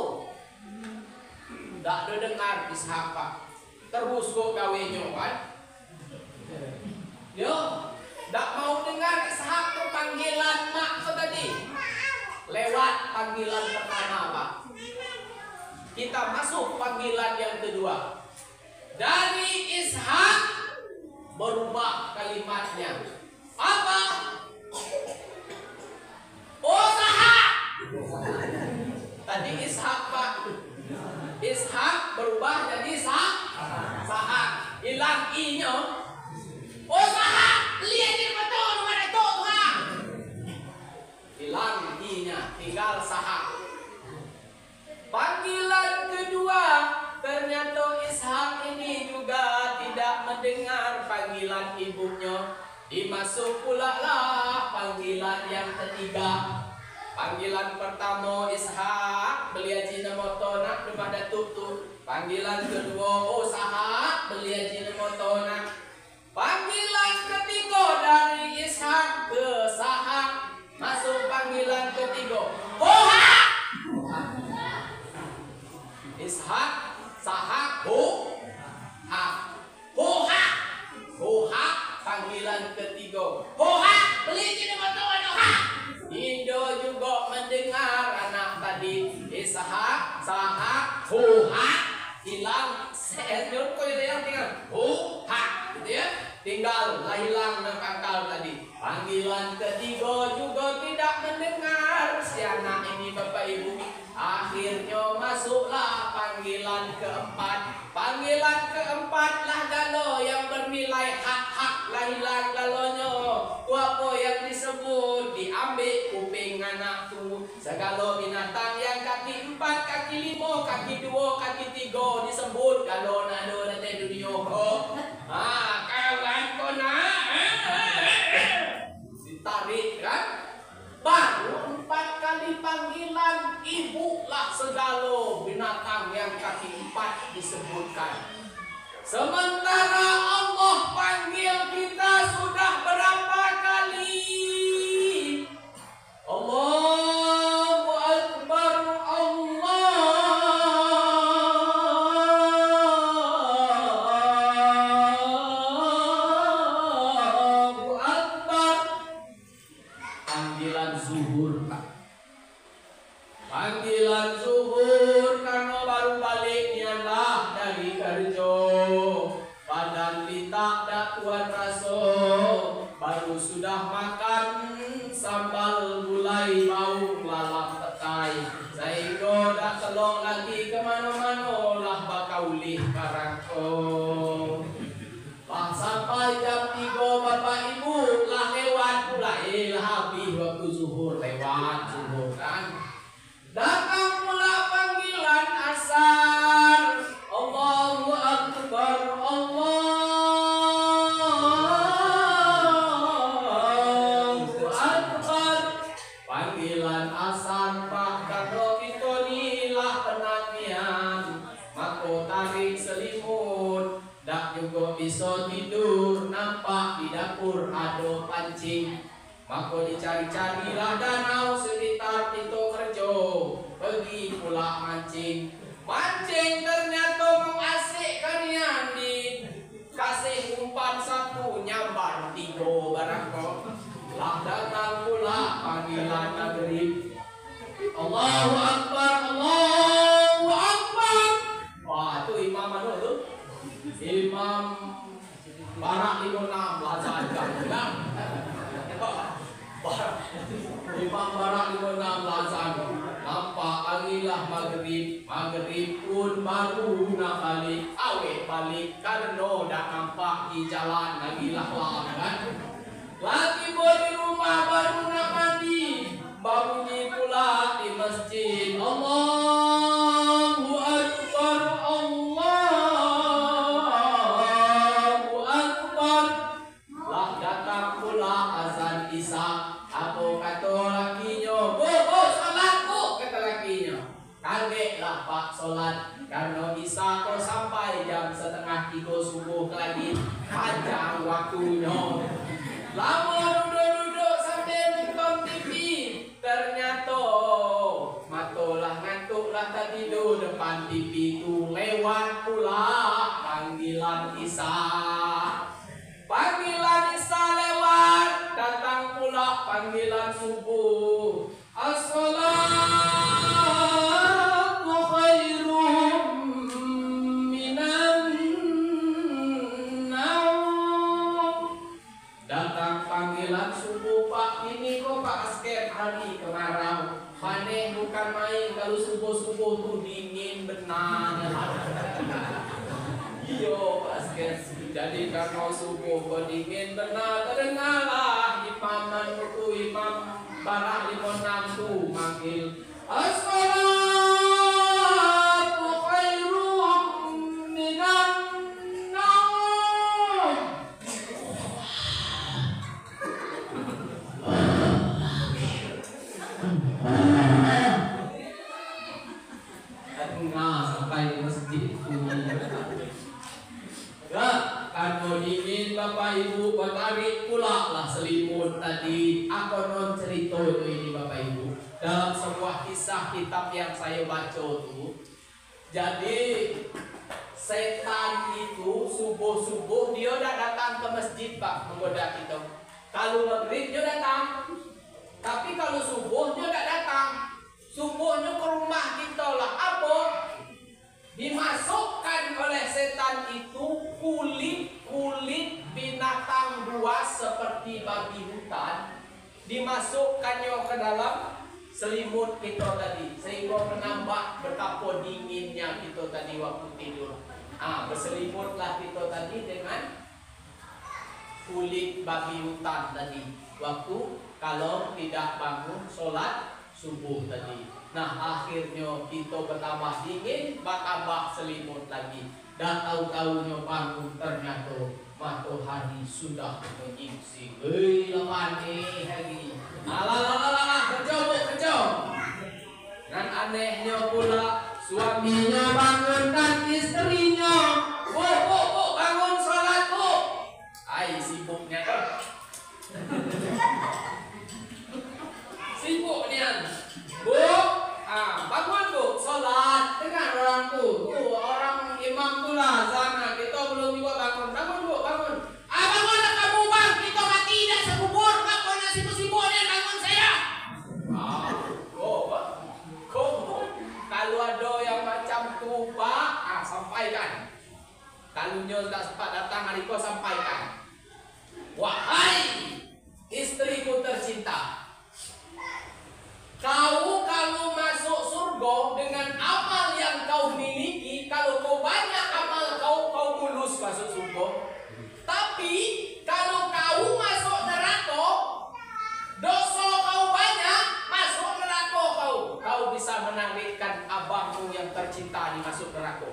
Tak ada dengar Ishak Pak. Terus kok gawenyo kan. Yo, tak mau dengar Ishak tu panggilan mak tu tadi. Lewat panggilan pertama Pak. Kita masuk panggilan yang kedua. Dari Ishak berubah kalimatnya. Apa? Usaha. Tadi Ishak Pak. Ishak berubah jadi Sahak. Hilang i-nya. Usaha. Lihat di betul rumah itu Tuhan. Hilang i-nya, tinggal Sahak. Panggilan kedua, ternyata Ishak ini juga tidak mendengar panggilan ibunya. Dimasuk pula lah panggilan yang ketiga. Panggilan pertama Ishak, beli Ajinomoto nak rumah datuk tu. Panggilan kedua, Sahak, beli Ajinomoto nak. Panggilan ketiga dari Ishak ke Sahak, masuk panggilan ketiga. Ishak, Sahak, Hoha, panggilan ketiga. Hoha, beli Ajinomoto Hoha. Indo juga mendengar anak tadi. Ishak, Sahak, Hoha, hilang. Senyum kau yang tinggal. Hoha, gitu ya. Tinggal lah hilang pangkal tadi. Panggilan ketiga juga tidak mendengar si anak ini Bapak Ibu. Akhirnya masuklah panggilan keempat. Panggilan keempat lah galo yang bernilai hak-hak lah hilang galonya. Apa yang disebut diambil kuping anak tu. Segala binatang yang kaki 4, kaki 5, kaki 2, kaki 3 disebut galo nado nanti dunia kok. Kawan kau nak ditarik kan? Baru 4 kali panggilan, ibulah segala binatang yang kaki 4 disebutkan. Sementara Allah panggil kita sudah berapa kali? Allahu Akbar, Allahu Akbar. Panggilan zuhur Pak. Panggilan zuhur karena baru baliknya lah dari kerja. Badan litak dak kuat rasa. Baru sudah makan sambal gulai bau lalap tetai. Sehingga dak telok lagi kemana-mana lah bakaulih karangko. Sampai jam 3 Bapak Ibu lah lewat pula lah habis waktu zuhur lewat zuhur kan. Datang pula panggilan asar. Allahu Akbar, Allahu Akbar. Panggilan asar Pak kalau kita nilah penantian. Maka tarik selimut. Dak juga bisa tidur nampak di dapur. jalur ado pancing. Maka dicari-carilah danau sekitar Pito Kerjo. Pergi pula mancing. Mancing ternyata mengasikkan yang di kasih umpan satu nyambar tiga barang kok. Lah datang pula panggilan maghrib. Allahu Akbar, Allahu Akbar. Wah, itu imam mana tu? Imam Barak 56 lah saja. Imam Barak 56 lah saja. Nampak angilah maghrib. Maghrib pun baru nak balik. Awet balik karena dah nampak di jalan nagilah lah kan. Lagi di rumah baru nak mandi. Babunyi pula di masjid. Allahu Akbar, Allahu Akbar. Lah datang pula azan isya. Apa kata lakinya? Bu, salat bu, kata lakinya. Kagetlah pak solat. Karena isya kau sampai jam 2:30 subuh lagi. Panjang waktunya. Lama duduk-duduk sambil nonton TV. Ternyata matolah ngantuklah tak tidur depan TV itu. Lewat pula panggilan isya. Panggilan isya lewat. Datang pula panggilan subuh. As-salatu khairum minan naum. Datang panggilan subuh, Pak. Ini kok Pak asker hari kemarau. Maneh bukan main kalau subuh-subuh tuh dingin benar. Iyo Pak asker. Jadi karena subuh kok dingin benar. Terdengarlah imaman itu Imam Barak 56 tuh manggil. As-salatu khairum minan naum. Sampai di masjid itu. Ya, kalau dingin Bapak Ibu tarik pula lah selimut tadi. Aku non cerita itu ini Bapak Ibu. Dalam sebuah kisah kitab yang saya baca tuh. Jadi setan itu subuh-subuh dia udah datang ke masjid Pak menggoda kita. Kalau maghrib dia datang. Tapi kalau subuh dia tidak datang. Subuhnya ke rumah kita lah. Apa? Dimasukkan oleh setan itu kulit binatang buas seperti babi hutan. Dimasukkannya ke dalam selimut kita tadi. Sehingga menambah betapa dinginnya kita tadi waktu tidur. Berselimutlah kita tadi dengan kulit babi hutan tadi. Waktu kalau tidak bangun sholat subuh tadi. Nah akhirnya kita bertambah dingin, bertambah selimut lagi. Dan tahu-tahunya bangun ternyata matahari sudah menyingsing. Hei lawan hari. Alah, kerja. Dan anehnya pula suaminya bangunkan istrinya. Bu, bangun sholat bu. Sibuknya kan. Sibuk nian. Bu, bangun bu, sholat. Dengar orang tu. Orang imam tu lah sana. Kita belum juga bangun. Bangun bu, bangun. Bangunlah kamu bang. Kita mati dah sekubur. Kau nak sibuk-sibuk ni bangun saya. Kau kalau ada yang macam tu pak, sampaikan. Kalau nyo tak sempat datang hari kau sampaikan. Wahai istriku tercinta, kau kalau masuk surga dengan amal yang kau miliki, kalau kau banyak amal kau mulus masuk surga. Tapi kalau kau masuk neraka, dosa kau banyak, masuk neraka kau bisa menarikkan abangmu yang tercinta dimasuk neraka.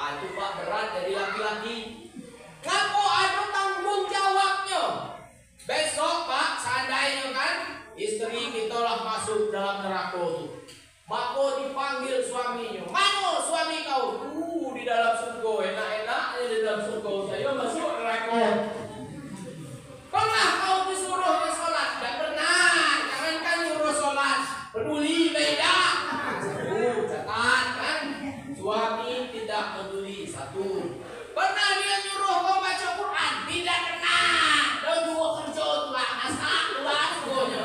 Itu pak berat dari laki-laki. Kamu ada tanggung jawabnya. Besok pak, seandainya kan istri kita lah masuk dalam neraka itu, maka dipanggil suaminya. Mana suami kau? Di dalam surga, enak-enak di dalam surga. Saya masuk neraka. pernah kau disuruh sholat? Tidak pernah. Jangankan nyuruh sholat, peduli beda. Satu, catat kan. Suami tidak peduli. Satu. Pernah dia nyuruh kau baca Quran? Tidak pernah. Dan juga kerja tulah masak tulah semuanya.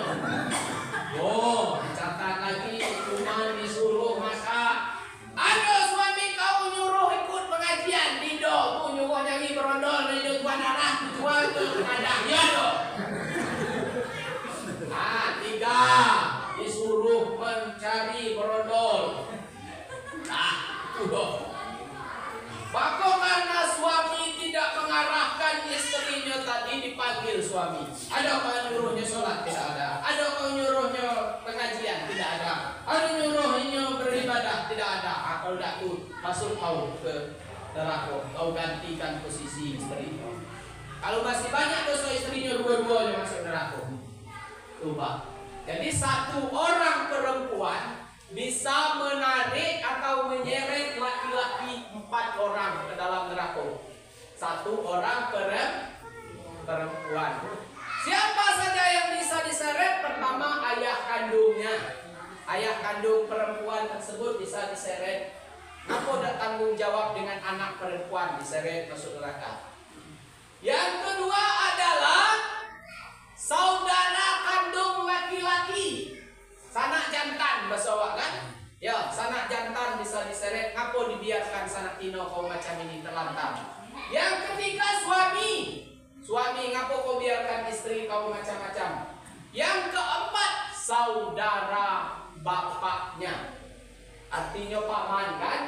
Oh, catat lagi. Cuma disuruh masak. Ada suami kau nyuruh ikut pengajian, Dido tuh nyuruh nyanyi berondol, Dido tuan arah, jual tuh pengadah, ya dong. Nah, 3 disuruh mencari berondol. Nah, itu dong. Maka karena suami tidak mengarahkan istrinya tadi dipanggil suami. Ada kau nyuruhnya sholat? Tidak ada. Ada kau nyuruhnya pengajian? Tidak ada. Ada nyuruhnya beribadah? Tidak ada. Kalau tidak tuh masuk kau ke neraka. Kau gantikan posisi istri kau. Kalau masih banyak dosa istrinya, dua-duanya masuk neraka. Coba. Jadi satu orang perempuan bisa menarik atau menyeret laki-laki 4 orang ke dalam neraka. Satu orang perempuan. Siapa saja yang bisa diseret? Pertama, ayah kandungnya. Ayah kandung perempuan tersebut bisa diseret. Apa ada tanggung jawab dengan anak perempuan diseret masuk neraka? Yang kedua adalah saudara kandung laki-laki. Sanak jantan bahasa awak kan? Ya, sanak jantan bisa diseret. Ngapa dibiarkan sanak tino kau macam ini terlantar? Yang ketiga suami. Suami, ngapa kau biarkan istri kau macam-macam? Yang keempat saudara bapaknya. Artinya paman kan?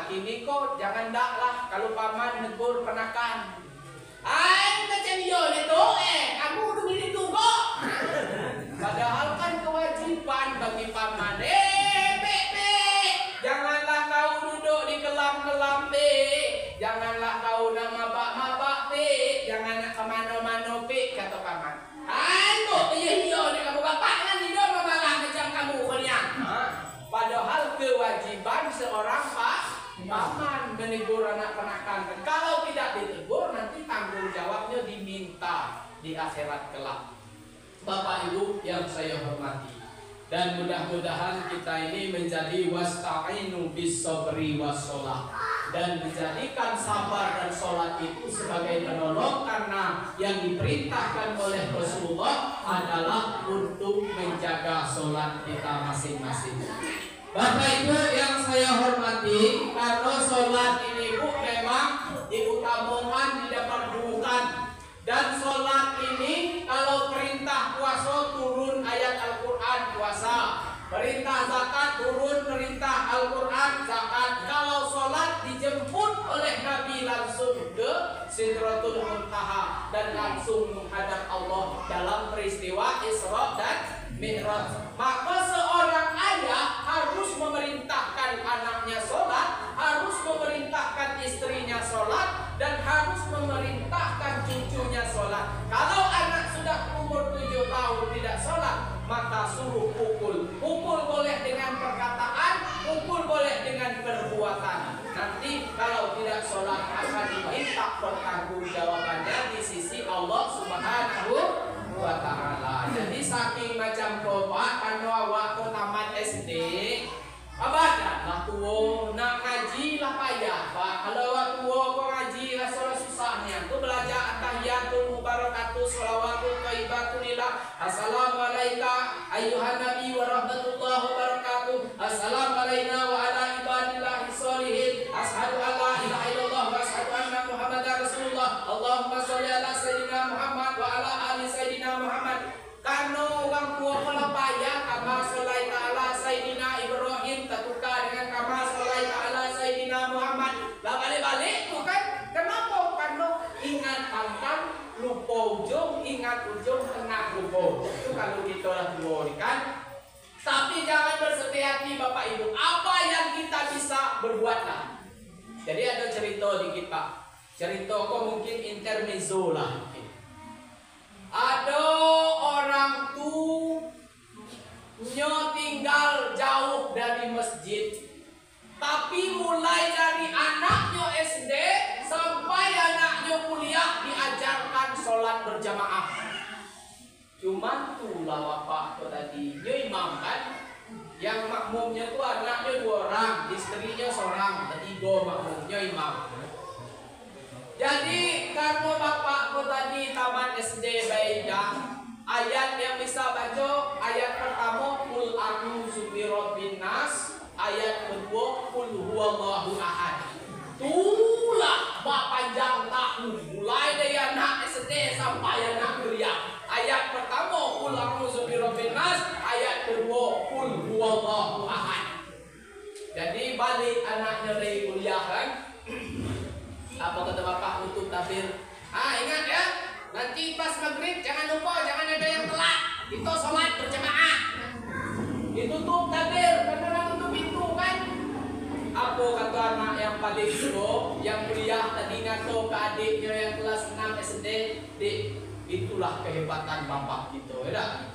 Kini kau jangan dak lah kalau paman negur penakan. Macam yo itu kamu udah milih tu kok. Padahal kan kewajiban bagi paman. Janganlah kau duduk di kelam-kelam janganlah kau nak mabak-mabak jangan nak kemana-mana kata paman. Iya ni kamu bapak kan tidak memalah macam kamu kalian. Padahal kewajiban seorang paman menegur anak penakan. Kalau tidak ditegur nanti tanggung jawabnya diminta di akhirat kelak. Bapak Ibu yang saya hormati, dan mudah-mudahan kita ini menjadi wasta'inu bis sabri was shalah, dan menjadikan sabar dan sholat itu sebagai penolong, karena yang diperintahkan oleh Rasulullah adalah untuk menjaga sholat kita masing-masing. Bapak Ibu yang saya hormati, karena sholat ini Bu memang diutamakan, diperdukan. Dan sholat ini kalau perintah puasa turun ayat Al-Quran puasa, perintah zakat turun perintah Al-Quran zakat. Kalau sholat dijemput oleh Nabi langsung ke Sidratul Muntaha dan langsung menghadap Allah dalam peristiwa Isra dan Mi'raj. Maka seorang ayah harus memerintahkan anaknya sholat, harus memerintahkan istrinya sholat, dan harus memerintahkan cucunya sholat. Kalau anak sudah umur 7 tahun tidak sholat, maka suruh pukul. Pukul boleh dengan perkataan, pukul boleh dengan perbuatan. Nanti kalau tidak sholat akan diminta pertanggungjawabannya di sisi Allah Subhanahu wa ta'ala. Jadi saking macam bapak karena awak tamat SD, abadlah tua nak ngaji lah payah pak. Kalau awak tua kau ngaji lah susahnya. Tu belajar tahiyatul mubarakatuh sholawatut thayyibatulillah. Assalamualaikum ayyuhan nabi wa rahmatullahi wa barakatuh. Assalamualaikum wa ala ibadillahi sholihin. Ashhadu an la ilaha illallah wa ashhadu anna muhammadar rasulullah. Allahumma sholli ala sayyidina Muhammad wa ala ali sayyidina Muhammad. Karena orang tua kala payah kama sholli ta'ala sayyidina Ibrahim tertukar dengan kama sholli ta'ala sayyidina Muhammad. Lah balik-balik tu kan. Kenapa? Karena ingat pangkal lupa ujung, ingat ujung tengah lupa. Itu kalau kita lah tua kan. Tapi jangan bersedih hati Bapak Ibu. Apa yang kita bisa berbuatlah. Jadi ada cerita dikit Pak. Cerita kok mungkin intermezzo lah. Ada orang tuanya tinggal jauh dari masjid, tapi mulai dari anaknya SD sampai anaknya kuliah diajarkan sholat berjamaah. Cuman tulah bapak tuh tadi dia imam kan, yang makmumnya tuh anaknya 2 orang, istrinya seorang, ketiga makmumnya imam. Jadi karena bapak tuh tadi taman SD Baijang, ayat yang bisa baca ayat pertama Qul a'udzu birabbin nas, ayat kedua Qul huwallahu ahad. Itulah bak panjang tahun mulai dari anak SD sampai anak kuliah. Ayat pertama Qul a'udzu birabbin nas, ayat kedua Qul huwallahu ahad. Jadi balik anaknya dari kuliah kan. Apa kata bapak untuk takbir? Ingat ya, nanti pas maghrib jangan lupa, jangan ada yang telat. Itu sholat berjamaah. Ditutup takbir, karena tutup pintu kan. Apa kata anak yang paling tua, yang kuliah tadi ngato ke adiknya yang kelas 6 SD, Dik, itulah kehebatan bapak gitu, ya.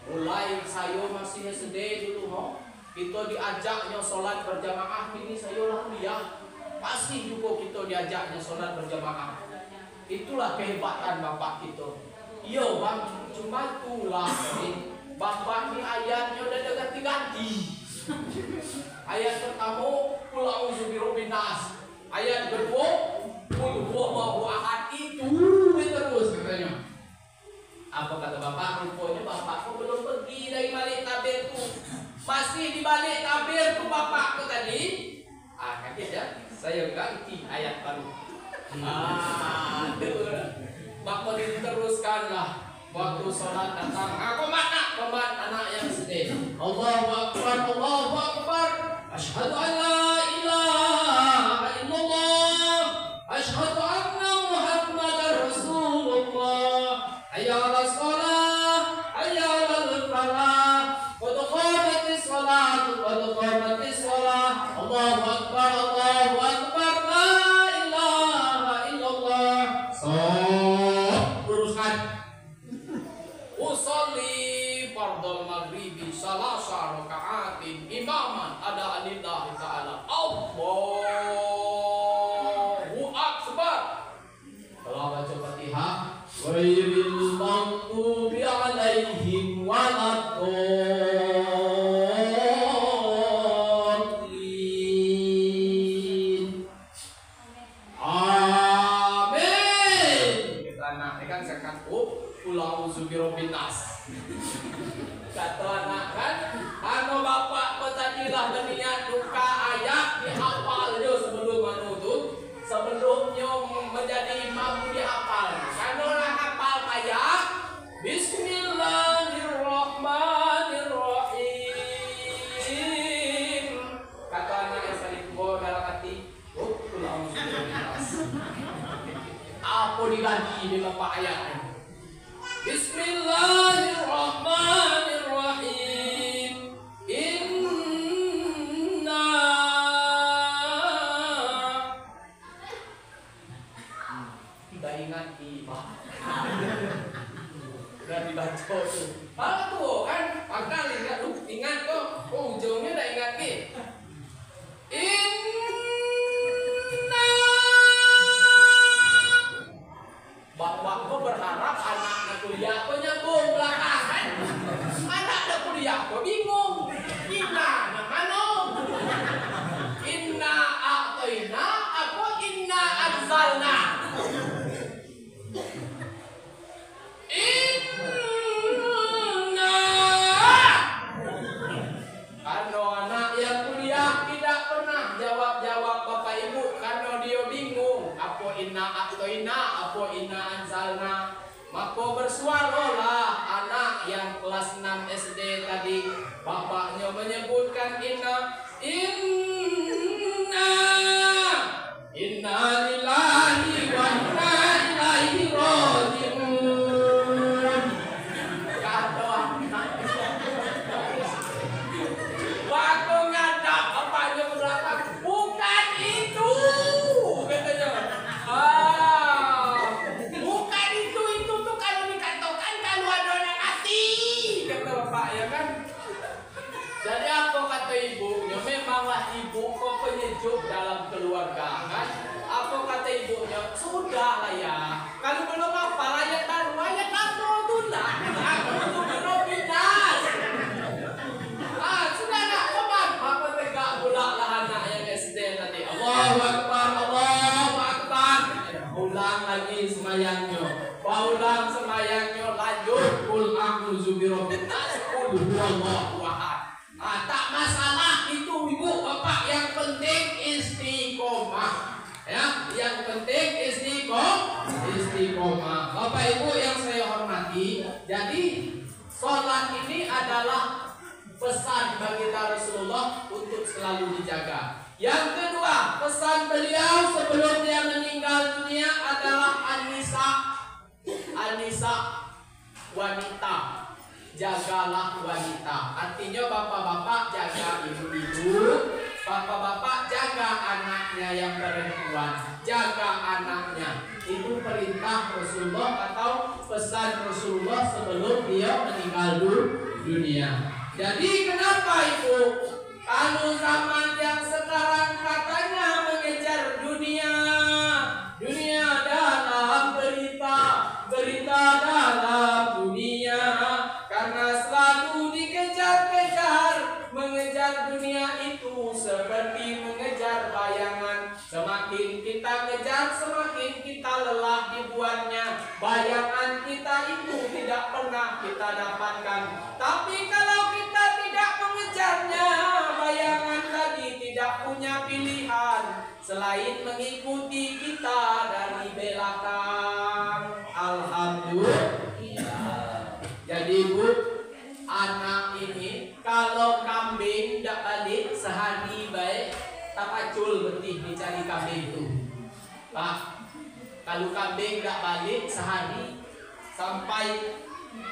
Mulai saya masih SD dulu, kita diajaknya sholat berjamaah, ini saya lah kuliah. Pasti juga kita diajaknya sholat berjamaah. Itulah kehebatan bapak kita. Iya bang, cuma itulah bapak ini ayatnya udah ganti-ganti. Ayat pertama Qul a'udzu birabbin nas, ayat kedua Qul huwallahu ahad. Itu terus katanya. Apa kata bapak? Rupanya bapak kok belum pergi dari balik tabir tuh, masih di balik tabir tuh bapak tuh tadi. Kaget ya, saya ganti ayat baru. Bapak diteruskanlah waktu sholat datang. Komat anak yang sedih. Allahu Akbar, Allahu Akbar. Asyhadu an la ilaha illallah. Asyhadu anna Muhammadar Rasulullah. Hayya 'alas shalah, hayya 'alal falah. Qad qamatis shalah, qad qamatis shalah. Allahu Akbar, Allahu Akbar. La ilaha illallah. Teruskan. Usolli fardhal maghribi salasa raka'atin imaman ada anillahi ta'ala. Allahu Akbar. Kalau baca Fatihah, ghairil maghdubi 'alaihim waladdallin. Amin. Kita anak kan zakat Qul a'udzu birabbin nas. Kata anak kan, bapak petanilah berniat duka ayat dihafalnya sebelum menutup, sebelumnya menjadi imam dihafal. Karena orang hafal ayat Bismillahirrahmanirrahim. Kata anak yang paling tua dalam hati, Qul a'udzu birabbin nas. Apa diganti di bapak ayatnya? Bismillahirrahmanirrahim. Inna tidak ingat iba. Udah dibaca tuh. Tuh kan, pangkal ingat kok. Ujungnya udah ingat nih. Bapak kok berharap anaknya kuliah kok nyambung belakangan. Anaknya kuliah kok bingung. Gimana mana? Inna a'toina apa inna anzalna? Inna. Karena anak yang kuliah tidak pernah jawab bapak ibu karena dia bingung. Apa inna a'toina? Apa inna anzalna? Maka bersuaralah anak yang kelas 6 SD tadi. Bapaknya menyebutkan inna lillahi wa inna ilaihi raji'un. Kata waktu ngadap bapaknya ke belakang, bukan itu katanya. Bukan itu tuh kalau dikatakan kalau ada orang mati, kata bapak ya kan. Jadi apa kata ibunya? Memanglah ibu kok penyejuk dalam keluarga kan? Apa kata ibunya? Sudah lah ya. Kalau belum apa ayat baru tunda. qul huwallahu ahad. Tak masalah itu ibu bapak, yang penting istiqomah. Ya, yang penting istiqomah. Bapak ibu yang saya hormati, jadi sholat ini adalah pesan bagi Rasulullah untuk selalu dijaga. Yang kedua, pesan beliau sebelum dia meninggal dunia adalah An-Nisa, wanita. Jagalah wanita. Artinya bapak-bapak jaga ibu-ibu, bapak-bapak jaga anaknya yang perempuan, jaga anaknya. Itu perintah Rasulullah atau pesan Rasulullah sebelum dia meninggal dunia. Jadi kenapa itu? Kalau zaman yang sekarang katanya mengejar dunia dalam berita dalam dunia, karena selalu dikejar-kejar. Mengejar dunia itu seperti mengejar bayangan. Semakin kita kejar, semakin kita lelah dibuatnya. Bayangan kita itu tidak pernah kita dapatkan. Tapi kalau kita tidak mengejarnya, bayangan tadi tidak punya pilihan selain mengikuti kita dari belakang. Alhamdulillah. Jadi Bu, anak ini kalau kambing tidak balik sehari baik, tak pacul betih dicari kambing itu. Pak, kalau kambing tidak balik sehari sampai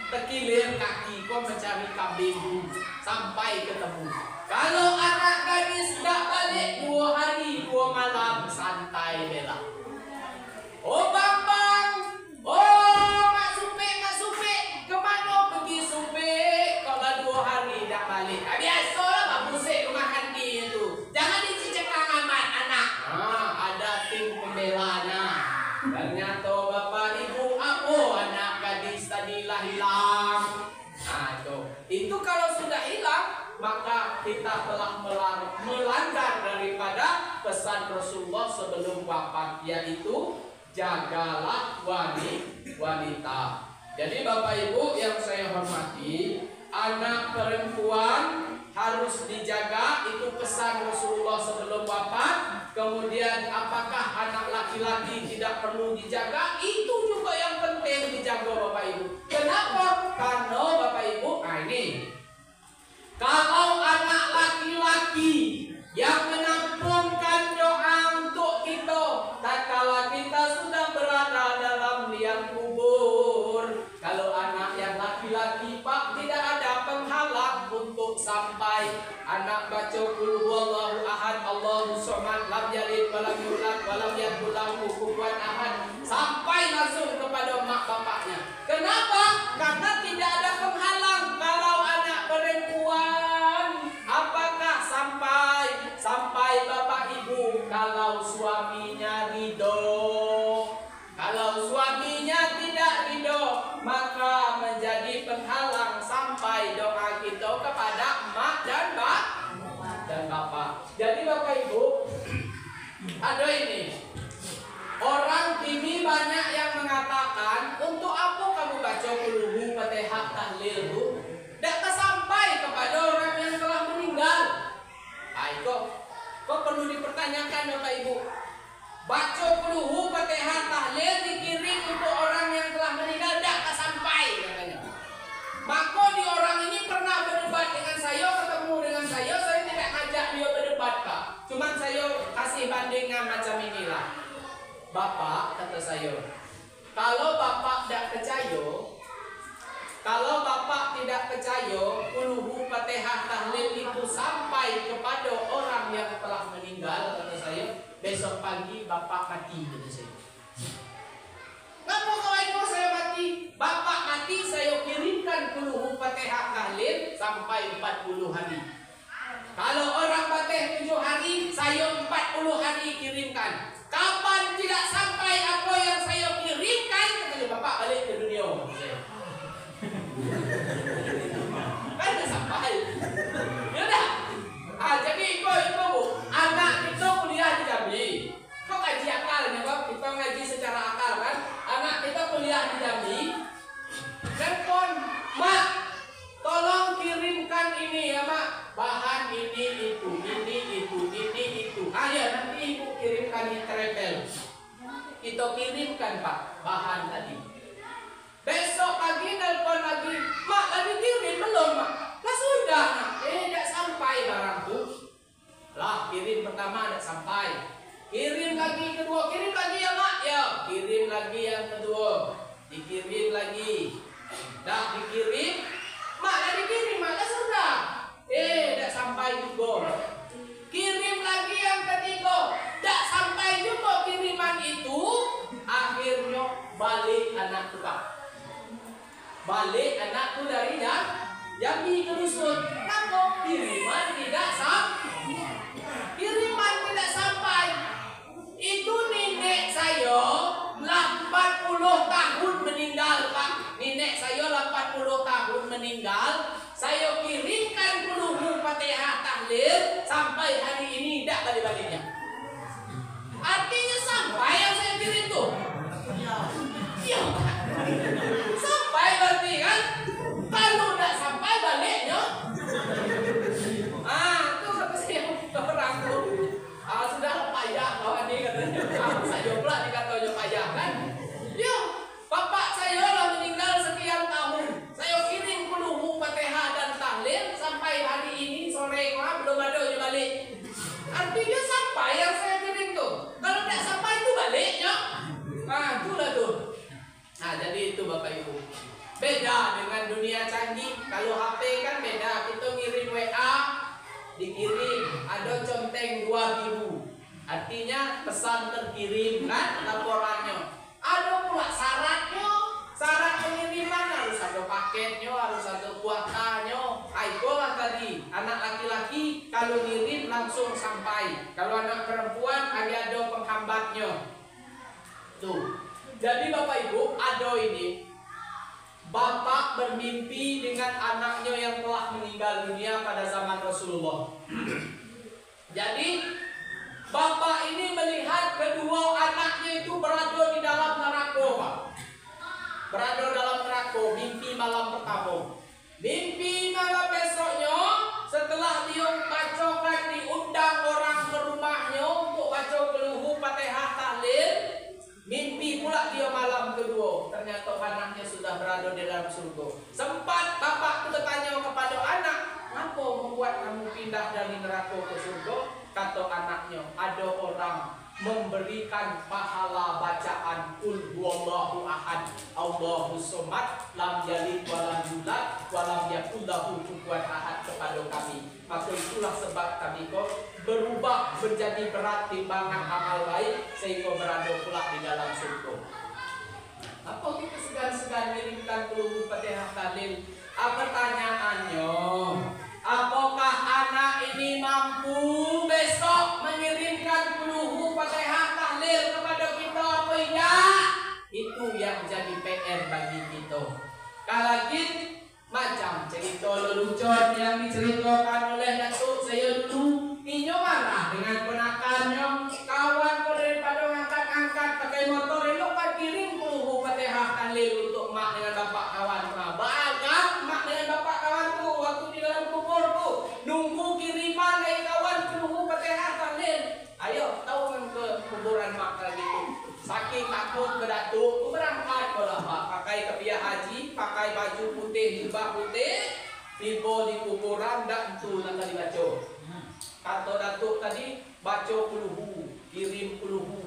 terkilir kaki kau mencari kambing itu sampai ketemu. Kalau anak gadis tidak balik 2 hari 2 malam santai bela. Oh Bambang, oh Mak Supe, kemana pergi Supe? Kalau 2 hari tidak balik. Biasa lah Mak Pusik rumah kanti itu. Jangan dicicekang amat anak. Ada tim pembelanya. Ternyata bapak ibu anak gadis tadilah hilang. Itu kalau sudah hilang, maka kita telah melanggar daripada pesan Rasulullah sebelum wafat, yaitu jagalah wanita. Jadi Bapak Ibu yang saya hormati, anak perempuan harus dijaga, itu pesan Rasulullah sebelum wafat. Kemudian apakah anak laki-laki tidak perlu dijaga? Itu juga yang penting dijaga Bapak Ibu. Kenapa? Karena Bapak Ibu, ini kalau anak laki-laki yang menampungkan doa untuk kita tatkala kita sudah berada dalam liang kubur, kalau anak yang laki-laki Pak tidak ada penghalang untuk sampai anak baca qul huwallahu ahad Allahu samad lam yalid walam yulad walam yakul lahu kufuwan ahad sampai langsung kepada mak bapaknya. Kenapa? Karena tidak ada penghalang. Kalau anak perempuan, apakah sampai bapak ibu kalau suaminya ridho? Kalau suaminya tidak ridho, maka menjadi penghalang sampai doa kita kepada emak dan bapak. Jadi bapak ibu, ada ini. Orang kini banyak yang mengatakan, untuk apa kamu baca qul Fatihah tahlil Bu? Tidak sampai kepada orang yang telah meninggal. Kok perlu dipertanyakan Bapak Ibu? Baca qul Fatihah tahlil dikirim untuk orang yang telah meninggal, tidak sampai katanya. Maka di orang ini pernah berdebat dengan saya, ketemu dengan saya tidak ngajak dia berdebat Pak. Cuman saya kasih bandingan macam inilah. Bapak, kata saya, kalau bapak tidak percaya qul Fatihah tahlil itu sampai kepada orang yang telah meninggal, kata saya, besok pagi bapak mati, kata saya. Kenapa kau saya mati? Bapak mati, saya kirimkan qul Fatihah tahlil sampai 40 hari. Kalau orang fatih 7 hari, saya 40 hari kirimkan. Kapan tidak sampai apa yang saya kirimkan, katanya bapak balik ke dunia. Kan tidak sampai. Ya dah. Jadi itu anak kita kuliah di Jambi. Kok ngaji akal nih Pak? Kita ngaji secara akal kan? Anak kita kuliah di Jambi. Telepon, Mak, tolong kirim kita kirimkan Pak bahan tadi. Besok pagi nelpon lagi, Mak lagi kirim belum Mak? Lah sudah Nak, tidak sampai barang tuh. Lah kirim pertama tidak sampai, kirim lagi kedua, kirim lagi ya Mak, ya kirim lagi yang kedua, dikirim lagi, dah dikirim, Mak dah dikirim, Mak dah sudah, tidak sampai juga. Kirim lagi yang ketiga, tidak sampai juga kiriman itu. Akhirnya balik anak tu Pak, balik anakku dari Jambi ke dusun. Kenapa? Kiriman tidak sampai. Kiriman tidak sampai. Itu nenek saya 80 tahun meninggal Pak. Nenek saya 80 tahun meninggal. Saya kirimkan peluhu Fatihah tahlil sampai hari ini tidak balik-baliknya. Artinya sampai yang saya kirim tuh. Iya. Sampai berarti kan. Kalau tidak sampai baliknya. Itu kata saya orang tuh. Sudah payah kawan ini katanya. Saya pula dikatanya payah kan. Ya, bapak saya lah meninggal sekian tahun. Saya kirim peluhu Fatihah dan tahlil sampai hari ini sore belum ada yang balik. Artinya sampai yang saya kirim tuh. Kalau tidak sampai itu baliknya. Itulah tuh. Jadi itu Bapak Ibu. Beda dengan dunia canggih. Kalau HP kan beda. Kita ngirim WA, dikirim ada conteng 2 biru. Artinya pesan terkirim kan laporannya. Ada pula syaratnya. Syarat pengiriman harus ada paketnya, harus ada kuotanya. Itulah tadi. Anak laki-laki kalau ngirim langsung sampai. Kalau anak perempuan ada penghambatnya. Tuh. Jadi Bapak Ibu, ada ini. Bapak bermimpi dengan anaknya yang telah meninggal dunia pada zaman Rasulullah. Jadi Bapak ini melihat kedua anaknya itu berada di dalam neraka, Pak. Berada dalam neraka, mimpi malam pertama. Mimpi malam besoknya, setelah dia bacakan, diundang orang ke rumahnya untuk baca keluhu Fatihah tahlil. Mimpi pula dia malam kedua, ternyata anaknya sudah berada di dalam surga. Sempat bapak itu bertanya kepada anak, apa membuat kamu pindah dari neraka ke surga? Kata anaknya, ada orang memberikan pahala bacaan Qul huwallahu ahad, Allahus somad, lam yalid walam yulad, walam yakul lahu kufuwan ahad kepada kami. Maka itulah sebab kami berubah menjadi berat timbangan amal baik sehingga berada pula di dalam surga. Apa kita segan-segan mengirimkan keluhu Fatihah tahlil? Pertanyaannya, apakah anak ini mampu besok mengirimkan keluhu Fatihah tahlil kepada kita apa tidak? Itu yang jadi PR bagi kita. Kalau macam cerita lelucon yang diceritakan oleh datuk saya dulu, Inyo marah dengan ponakannya, kawan daripada ngangkat-angkat pakai motor, elok kan kirim keluhu Fatihah tahlil untuk mak dengan bapak kawan. Bagak mak dengan bapak kawan tuh waktu di dalam kubur tuh nunggu kiriman dari kawan keluhu Fatihah tahlil. Ayo tahu kan ke kuburan mak lagi tuh. Saking takut ke datuk, berangkat bola Pak, pakai kepiah haji, pakai baju putih, jubah putih, tiba di kuburan dak tu nak dibaca. Kata datuk tadi baca keluhu, kirim keluhu.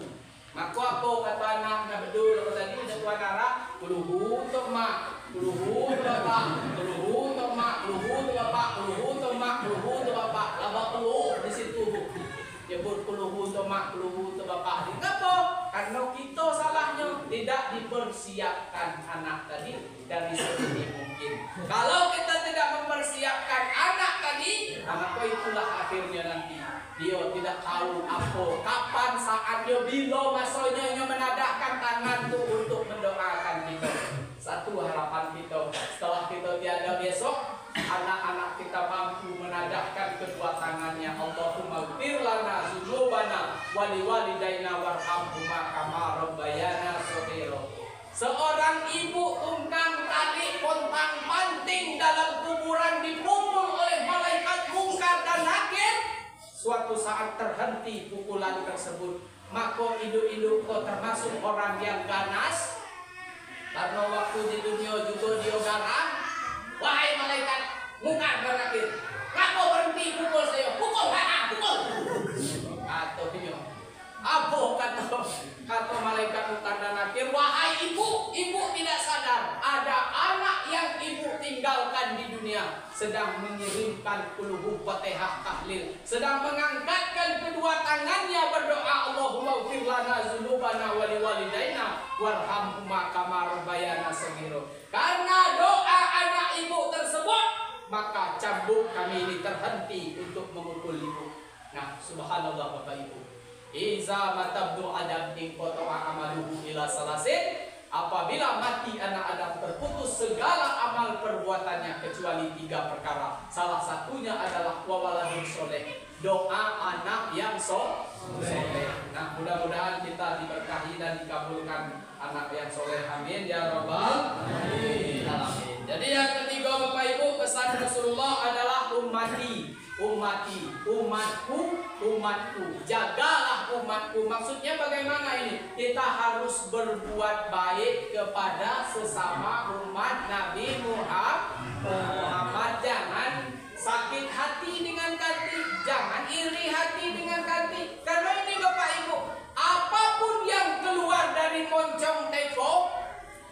Maka apa kata anak nak bedul tadi ada tuan arah, keluhu untuk mak, keluhu untuk bapak, keluhu untuk mak, keluhu untuk bapak, keluhu untuk mak, keluhu untuk bapak. Lama keluh di situ. Nyebut keluhu untuk mak, keluhu untuk bapak. Kenapa? Karena kita salahnya tidak dipersiapkan anak tadi dari sedini mungkin. Kalau kita tidak mempersiapkan anak tadi, maka itulah akhirnya nanti dia tidak tahu apa, kapan saatnya, bila masanya menadahkan tangan tuh untuk mendoakan kita. Satu harapan kita, setelah kita tiada besok, anak-anak kita mampu menadahkan kedua tangannya. Allahumma ighfir lana dzunubana wa liwalidayna warhamhuma kama rabbayana shaghira. Seorang ibu tunggang tali pontang-panting dalam kuburan dipukul oleh malaikat mungkar dan nakir. Suatu saat terhenti pukulan tersebut. maka induk-induk kau termasuk orang yang ganas. Karena waktu di dunia juga dia garang. Wahai malaikat, muka berakhir. Ngapa berhenti pukul saya? Pukul, pukul. Atau dia, apa kata malaikat muka dan akhir? Wahai ibu, ibu tidak sadar ada anak yang ibu tinggalkan di dunia sedang mengirimkan quluhu fatihah tahlil, sedang mengangkatkan kedua tangannya berdoa, Allahumma ighfir lana dzunubana wa liwalidaina warhamhuma kama rabbayana shaghira. Karena doa anak ibu tersebut, maka cambuk kami ini terhenti untuk memukul ibu. Nah, subhanallah Bapak Ibu. Iza matabdu adam ingkoto'a amaluhu ila salasin. Apabila mati anak Adam terputus segala amal perbuatannya kecuali 3 perkara. Salah satunya adalah wawaladun soleh, doa anak yang soleh. Nah, mudah-mudahan kita diberkahi dan dikabulkan anak yang soleh. Amin ya rabbal alamin. Jadi yang ketiga Bapak Ibu, pesan Rasulullah adalah ummati, umatku, jagalah umatku. Maksudnya bagaimana ini? Kita harus berbuat baik kepada sesama umat Nabi Muhammad. Jangan sakit hati dengan kanti, jangan iri hati dengan kanti. Karena ini Bapak Ibu, apapun yang keluar dari moncong teko,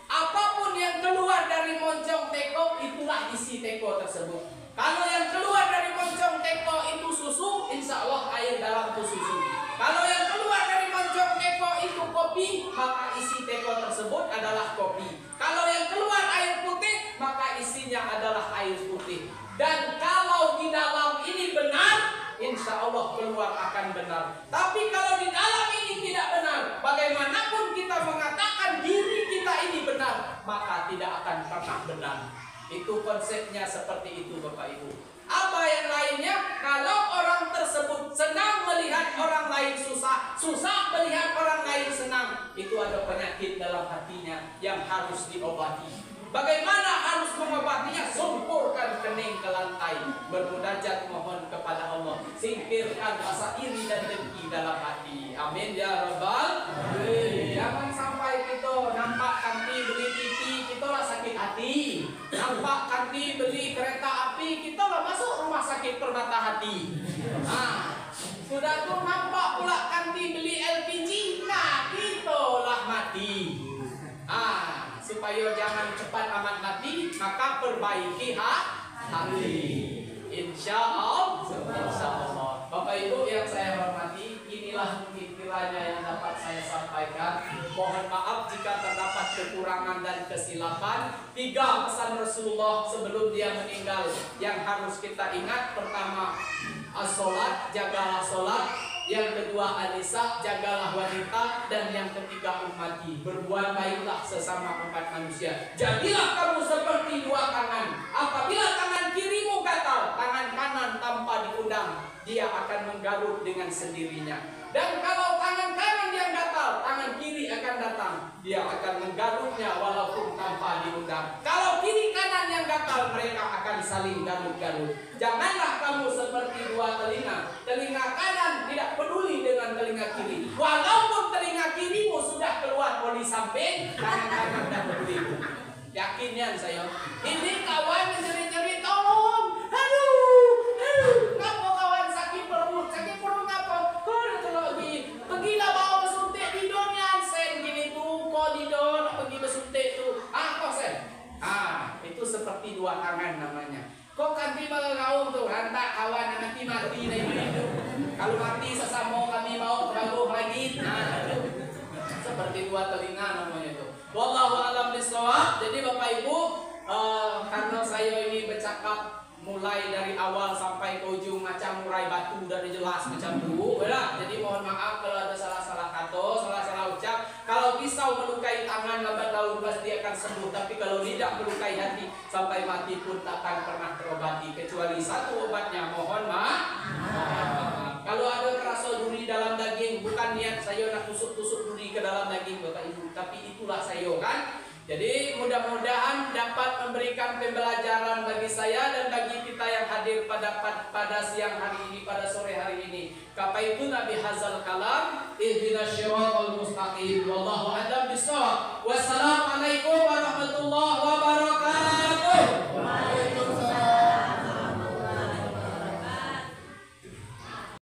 apapun yang keluar dari moncong teko, itulah isi teko tersebut. Kalau yang keluar dari moncong teko itu susu, insya Allah air dalam itu susu. Kalau yang keluar dari moncong teko itu kopi, maka isi teko tersebut adalah kopi. Kalau yang keluar air putih, maka isinya adalah air putih. Dan kalau di dalam ini benar, insya Allah keluar akan benar. Tapi kalau di dalam ini tidak benar, bagaimanapun kita mengatakan diri kita ini benar, maka tidak akan pernah benar. Itu konsepnya seperti itu Bapak Ibu. Apa yang lainnya? Kalau orang tersebut senang melihat orang lain susah, susah melihat orang lain senang, itu ada penyakit dalam hatinya yang harus diobati. Bagaimana harus mengobatinya? Sempurkan kening ke lantai, bermunajat mohon kepada Allah, singkirkan rasa iri dan dengki dalam hati. Amin ya rabbal alamin. Jangan sampai kita nampak kanti beli TV, kita lah sakit hati. Nampak kanti beli kereta api, kita lah masuk rumah sakit permata hati. Sudah tuh nampak pula kanti beli LPG, nah kita lah mati. Supaya jangan cepat amat mati, maka perbaiki hati. Insya Allah. Bapak Ibu yang saya hormati, inilah mungkin kiranya yang dapat saya sampaikan. Mohon maaf jika terdapat kekurangan dan kesilapan. 3 pesan Rasulullah sebelum dia meninggal yang harus kita ingat. Pertama, as-sholat, jagalah sholat. Yang kedua, Anisa, jagalah wanita. Dan yang ketiga, ummati, berbuat baiklah sesama umat manusia. Jadilah kamu seperti 2 tangan. Apabila tangan kirimu gatal, tangan kanan tanpa diundang, dia akan menggaruk dengan sendirinya. Dan kalau tangan kanan yang gatal, tangan kiri akan datang, dia akan menggaruknya walaupun tanpa diundang. Kalau kiri kanan yang gatal, mereka akan saling garuk-garuk. Janganlah kamu seperti 2 telinga. Telinga kanan tidak peduli dengan telinga kiri. Walaupun telinga kirimu sudah keluar dari samping, tangan kanan tidak peduli. Yakinnya saya. Ini kawan menjerit-jerit, tolong. Aduh. Kenapa kawan sakit perut? Sakit perut apa? Kau udah lagi. Pergilah bawa suntik di dunia. Sen gini tuh, kau di don pergi bersuntik tuh. Kau sen. Itu seperti 2 tangan namanya. Kok kanti mengaum tuh, rantak kawan nanti mati dari hidup. Kalau mati sesama kami mau terlalu lagi. Seperti 2 telinga namanya itu. Wallahu a'lam bishawab. Jadi Bapak Ibu, karena saya ini bercakap mulai dari awal sampai ke ujung macam murai batu dari jelas macam dulu, jadi mohon maaf kalau ada salah-salah kata, salah-salah ucap. Kalau pisau melukai tangan lambat laun pasti akan sembuh, tapi kalau lidah melukai hati sampai mati pun takkan pernah terobati kecuali 1 obatnya, mohon maaf. Kalau ada kerasa duri dalam daging, bukan niat saya nak tusuk-tusuk duri ke dalam daging Bapak Ibu, tapi itulah saya kan. Jadi mudah-mudahan dapat memberikan pembelajaran bagi saya dan bagi kita yang hadir pada siang hari ini, pada sore hari ini. Kafaitu Nabi hazal kalam, ihdinas syiratal mustaqim. Wallahu a'lam bishawab. Wassalamualaikum warahmatullahi wabarakatuh.